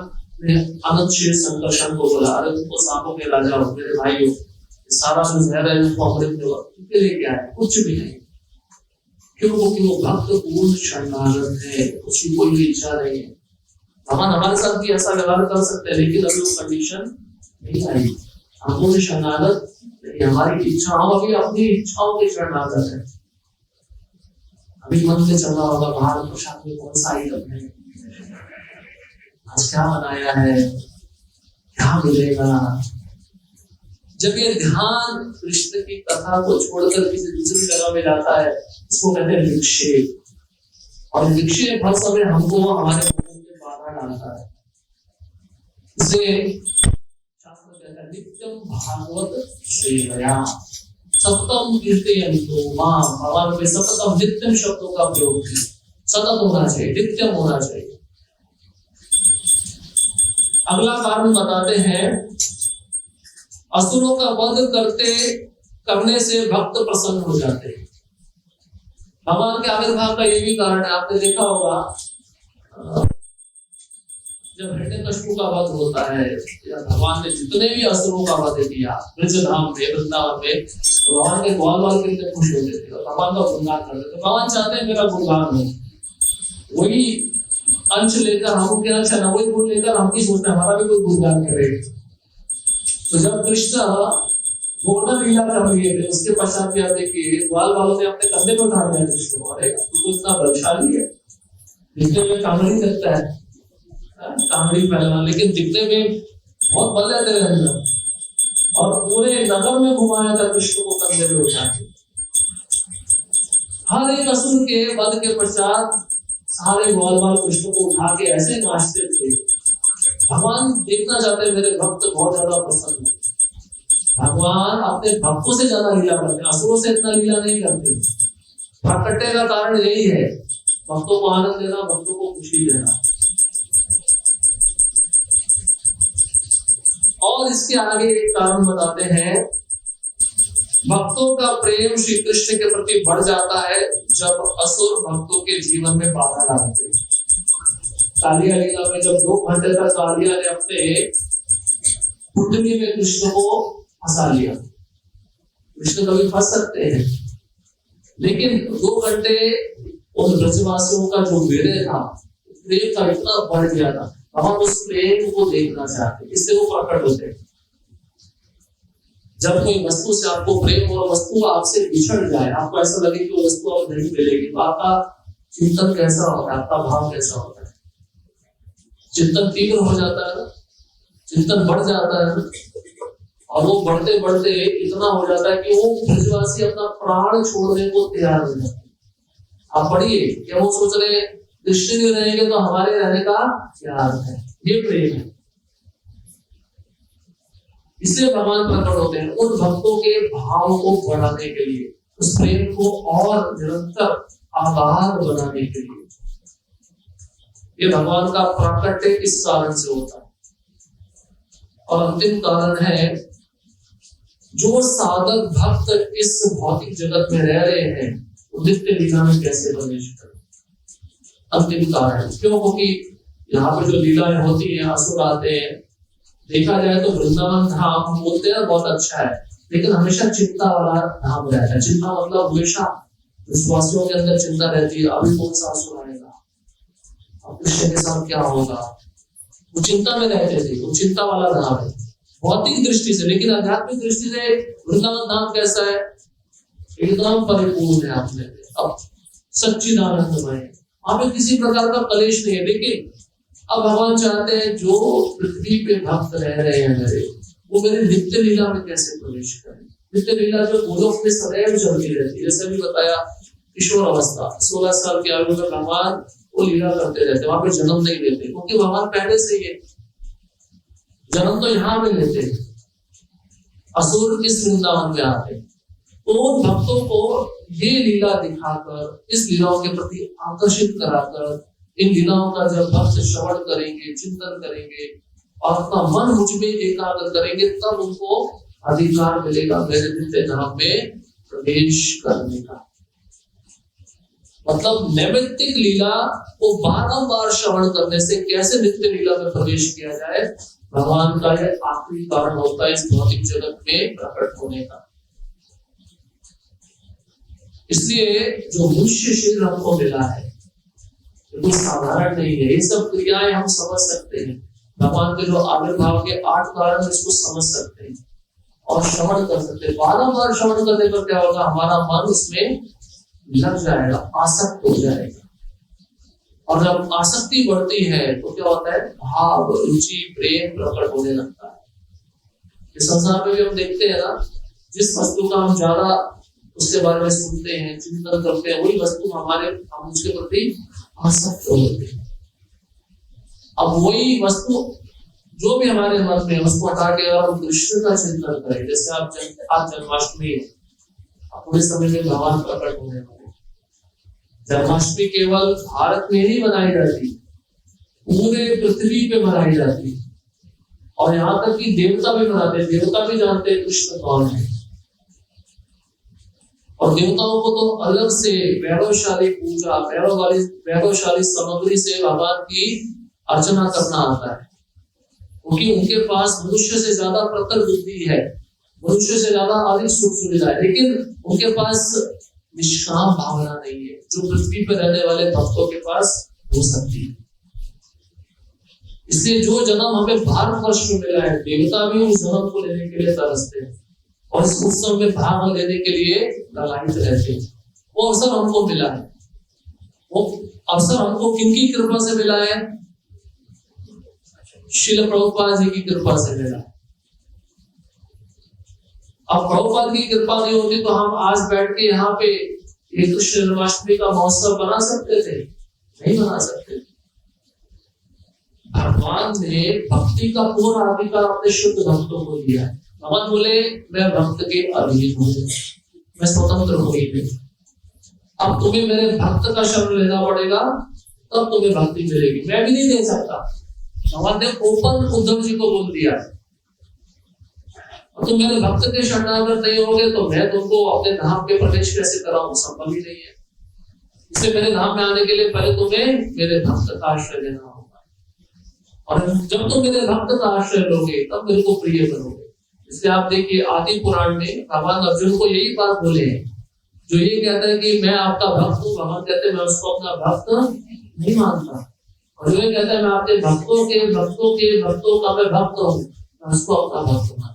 ने अनंत शेष संकर्षण को बोला, अरे तुमको सांपों के राजा हो, मेरे भाई हो, सारा जो जहर है उसको अमृत में उनके लिए क्या है, कुछ भी नहीं। क्यों? कि वो भक्त पूर्ण शरणागत है, उसकी कोई इच्छा नहीं है। भगवान हमारे साथ भी ऐसा व्यवहार कर सकते हैं, लेकिन अभी वो कंडीशन नहीं आई। हम पूर्ण शरणागत, हमारी इच्छाओं, अभी अपनी इच्छाओं के शरणागत है। अभी मन में चल रहा होगा बाहर प्रसाद में कौन सा आइटम है, आज क्या बनाया है, क्या मिलेगा। जब ये ध्यान कृष्ण की कथा को छोड़कर किसी दूसरी जगह में जाता है, इसको कहते हैं विक्षेप। और विक्षेप हर समय हमको हमारे मन में बाधा डालता है। इसे शास्त्र कहता है नित्यम भागवत सेवया सततम कीर्तयन्तो मां। भगवान में सततम नित्यम शब्दों का प्रयोग किया। सतत होना चाहिए, नित्यम होना चाहिए। अगला कारण बताते हैं, असुरों का वध करने से भक्त प्रसन्न हो जाते हैं। भगवान के आविर्भाव का ये भी कारण है। आपने देखा होगा जब हिरण्यकशिपु का वध होता है, या भगवान ने जितने भी असुरों का वध किया ब्रजधाम में, वृंदावन में, तो भगवान के ग्वाल वाल कितने खुश होते थे, भगवान का गुणगान करते थे। भगवान चाहते हैं मेरा गुणगान हो, वही अंश लेकर हम क्या अच्छा ना, वही गुण लेकर हम भी सोचते हैं हमारा भी कोई गुणगान करे। तो जब कृष्ण गोवर्धन लीला कर लिए थे, उसके पश्चात क्या देखिए ग्वाल वालों ने अपने कंधे पर उठा लिया कृष्ण को। अरे तो इतना बलशाली है, दिखने में कांगड़ी लगता है, कांगड़ी पहलवान, लेकिन दिखने में बहुत बल है तेरे अंदर। और पूरे नगर में घुमाया था कृष्ण को कंधे पे उठा के। हर एक असुर के वध के पश्चात सारे ग्वाल वाल कृष्ण को उठा के ऐसे नाचते थे। भगवान देखना चाहते हैं मेरे भक्त बहुत ज्यादा प्रसन्न हो। भगवान अपने भक्तों से ज्यादा लीला करते हैं, असुरों से इतना लीला नहीं करते। प्राकट्य का कारण यही है, भक्तों को आनंद देना, भक्तों को खुशी देना। और इसके आगे एक कारण बताते हैं, भक्तों का प्रेम श्री कृष्ण के प्रति बढ़ जाता है जब असुर भक्तों के जीवन में बाधा डालते हैं। कालिया लीला में जब 2 घंटे तक कालिया ने अपने कुंडली में कृष्ण को फंसा लिया। कृष्ण कभी फंस सकते हैं, लेकिन 2 घंटे उन ब्रजवासियों का जो बेड़े था, प्रेम का इतना बढ़ गया था। हम उस प्रेम को देखना चाहते, इससे वो प्रकट होते हैं। जब कोई वस्तु से आपको प्रेम और वस्तु आपसे बिछड़ जाए, आपको ऐसा लगे कि वो वस्तु अब नहीं मिलेगी, तो आपका चिंतन कैसा होता है, आपका भाव कैसा होता है? चिंतन तीव्र हो जाता है ना, चिंतन बढ़ जाता है ना, और वो बढ़ते बढ़ते इतना हो जाता है कि वो ब्रजवासी अपना प्राण छोड़ने को तैयार हो जाते हैं। आप पढ़िए क्या वो सोच रहे कृष्ण नहीं रहेंगे तो हमारे रहने का क्या अर्थ है? ये प्रेम है। इसलिए भगवान प्रकट होते हैं उन भक्तों के भाव को बढ़ाने के लिए, उस प्रेम को और निरंतर आगाध बनाने के लिए। ये भगवान का प्राकट्य इस कारण से होता है। और अंतिम कारण है, जो साधक भक्त इस भौतिक जगत में रह रहे हैं, वो नित्य लीला में कैसे प्रवेश करें? अंतिम कारण क्यों? क्योंकि यहाँ पे जो लीलाएं होती है, असुर आते हैं। देखा जाए तो वृंदावन धाम हम बोलते हैं बहुत अच्छा है, लेकिन हमेशा चिंता वाला धाम रहता है। चिंता मतलब हमेशा विश्वासियों के अंदर चिंता रहती है, अभी कौन सा असुर आएगा, अब कृष्ण के साथ क्या होगा, वो चिंता में रहते थे, वो चिंता वाला धाम है भौतिक दृष्टि से, लेकिन आध्यात्मिक दृष्टि से वृंदावन धाम कैसा है? एकदम परिपूर्ण है अपने अब सच्चिदानंदमय, वहां पे किसी प्रकार का कलेश नहीं है। लेकिन अब भगवान चाहते हैं जो पृथ्वी पे भक्त रह रहे हैं मेरे, वो मेरे नित्य लीला में कैसे प्रवेश करें। नित्य लीला जो गोलोक में सदैव चलती रहती है, जैसे अभी बताया किशोर अवस्था 16 साल की आयु में भगवान वो लीला करते रहते, वहां पे जन्म नहीं लेते, क्योंकि भगवान पहले से ही जन्म तो यहाँ में लेते हैं, असुर इस वृंदावन में आते हैं। तो उन भक्तों को ये लीला दिखाकर, इस लीलाओं के प्रति आकर्षित कराकर, इन लीलाओं का जब भक्त श्रवण करेंगे, चिंतन करेंगे और अपना मन मुझ में एकाग्र करेंगे, तब उनको अधिकार मिलेगा मेरे नित्य धाम में प्रवेश करने का। मतलब नैमित्तिक लीला को बारंबार श्रवण करने से कैसे नित्य लीला में प्रवेश किया जाए, भगवान का यह आखिरी कारण होता है इस भौतिक जगत में प्रकट होने का। इसलिए जो मनुष्य शरीर हमको मिला है वो साधारण नहीं है। ये सब क्रियाएं हम समझ सकते हैं, भगवान के जो आविर्भाव के 8 कारण इसको समझ सकते हैं और श्रवण कर सकते हैं। बारंबार श्रवण करने पर क्या होगा, हमारा मन उसमें लग जाएगा, आसक्त हो जाएगा। और जब आसक्ति बढ़ती है तो क्या होता है, भाव, रुचि, प्रेम प्रकट होने लगता है। इस संसार में भी हम देखते हैं ना, जिस वस्तु का हम ज्यादा उसके बारे में सुनते हैं, चिंतन करते हैं, वही वस्तु हम उसके प्रति आसक्त होते हैं। अब वही वस्तु जो भी हमारे मन में, उसको हटा के अगर हम कृष्ण का चिंतन करें, जैसे आज जन्माष्टमी है, पूरे समय में भगवान प्रकट होने वाले। जन्माष्टमी केवल भारत में ही मनाई जाती, पूरे पृथ्वी पे मनाई जाती, और यहाँ तक कि देवता भी मनाते हैं, देवता भी जानते हैं कृष्ण कौन है। और देवताओं को तो अलग से वैभवशाली पूजा, वैभवशाली सामग्री से भगवान की अर्चना करना आता है, क्योंकि उनके पास मनुष्य से ज्यादा प्रखर बुद्धि है, मनुष्य से ज्यादा अधिक सुख सुविधा है, लेकिन उनके पास निष्काम भावना नहीं है जो पृथ्वी पर रहने वाले भक्तों के पास हो सकती है। इसलिए जो जन्म हमें भारतवर्ष में मिला है, देवता भी उस जन्म को लेने के लिए तरसते हैं और इस उत्सव में भाग लेने के लिए ललायित रहते हैं। वो अवसर हमको मिला है, वो अवसर हमको किनकी कृपा से मिला है? श्रील प्रभुपाद जी की कृपा से मिला है। अब प्रभुपाद की कृपा नहीं होती तो हम आज बैठ के यहाँ पे एक कृष्ण जन्माष्टमी का महोत्सव बना सकते थे? नहीं बना सकते। भगवान ने भक्ति का पूर्ण अधिकार अपने शुद्ध भक्तों को दिया है। भगवान बोले मैं भक्त के अधीन हूँ, मैं स्वतंत्र हूँ। अब तुम्हें मेरे भक्त का शरण लेना पड़ेगा, तब तुम्हें भक्ति मिलेगी, मैं भी नहीं दे सकता। भगवान ने ओपन उद्धव जी को बोल दिया है, तुम मेरे भक्त के शरणागत नहीं होगे तो मैं तुमको अपने धाम पे प्रवेश कैसे कराऊं, संभव ही नहीं है। इससे मेरे धाम में आने के लिए पहले तुम्हें मेरे भक्त का आश्रय लेना होगा, और जब तुम मेरे भक्त का आश्रय लोगे तब मेरे को प्रिय बनोगे। इसलिए आप देखिए आदि पुराण में भगवान अर्जुन को यही बात बोले हैं, जो ये कहता है कि मैं आपका भक्त हूँ, भगवान कहते हैं मैं उसको अपना भक्त नहीं मानता, और जो ये कहता है मैं आपके भक्तों का मैं भक्त हूँ, मैं उसको अपना भक्त मानता।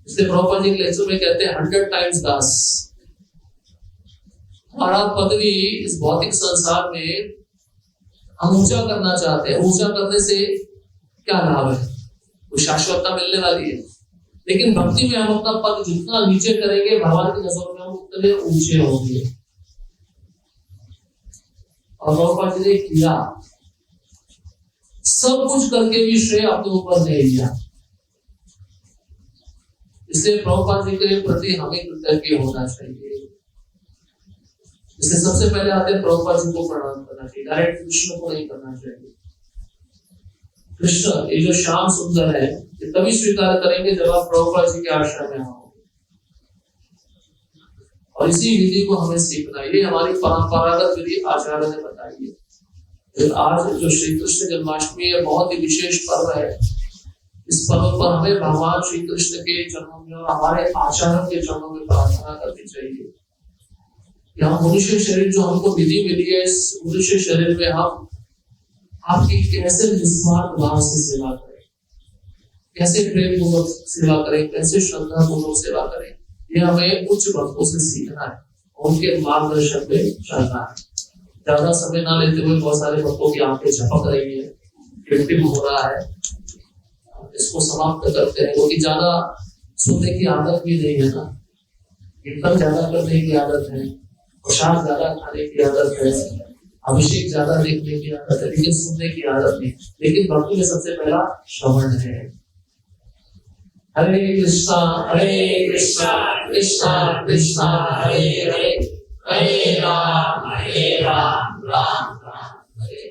इसलिए प्रभुपाद जी के लेक्चर में कहते हैं 100 टाइम्स दास। हमारा पदवी इस भौतिक संसार में हम ऊंचा करना चाहते हैं, ऊंचा करने से क्या लाभ है? वो शाश्वतता मिलने वाली है, लेकिन भक्ति में हम अपना पद जितना नीचे करेंगे, भगवान की नजरों में हम उतने ऊंचे होंगे। और प्रभुपाद जी ने किया, सब कुछ करके भी श्रेय अपने ऊपर नहीं लिया। इसलिए प्रभुपाद जी के प्रति हमें कृतज्ञ होना चाहिए। इसलिए सबसे पहले आते हैं प्रभुपाद जी को प्रणाम करना चाहिए, डायरेक्ट कृष्ण को नहीं करना चाहिए। कृष्ण ये जो श्याम सुंदर है, ये तभी स्वीकार करेंगे जब आप प्रभुपाद जी के आश्रम में आओगे, और इसी विधि को हमें सीखना है। ये हमारी परंपरागत विधि आचार्य ने बताई है। आज जो श्री कृष्ण जन्माष्टमी है, बहुत ही विशेष पर्व है। इस पर्व पर हमें भगवान श्री कृष्ण के चरणों में और हमारे आचार्यों के चरणों में प्रार्थना करनी चाहिए कि हम मनुष्य शरीर जो हमको विधि मिली है, इस मनुष्य शरीर में हम आपकी कैसे निस्वार्थ भाव से सेवा करें, कैसे प्रेम पूर्वक सेवा करें, कैसे श्रद्धा पूर्वक सेवा करें, ये हमें उच्च भक्तों से सीखना है, उनके मार्गदर्शन पे चलना है। ज्यादा समय ना लेते हुए, बहुत सारे भक्तों की आंखें झपक रही है, टिम हो रहा है, इसको समाप्त करते हैं, क्योंकि ज्यादा सुनने की आदत भी नहीं है ना, कीर्तन ज्यादा करने की आदत है, प्रसाद ज्यादा खाने की आदत है, अभिषेक ज्यादा देखने की आदत है, लेकिन सुनने की आदत नहीं। लेकिन भक्ति में सबसे पहला श्रवण है। हरे कृष्णा कृष्णा कृष्णा हरे हरे, हरे राम राम राम हरे।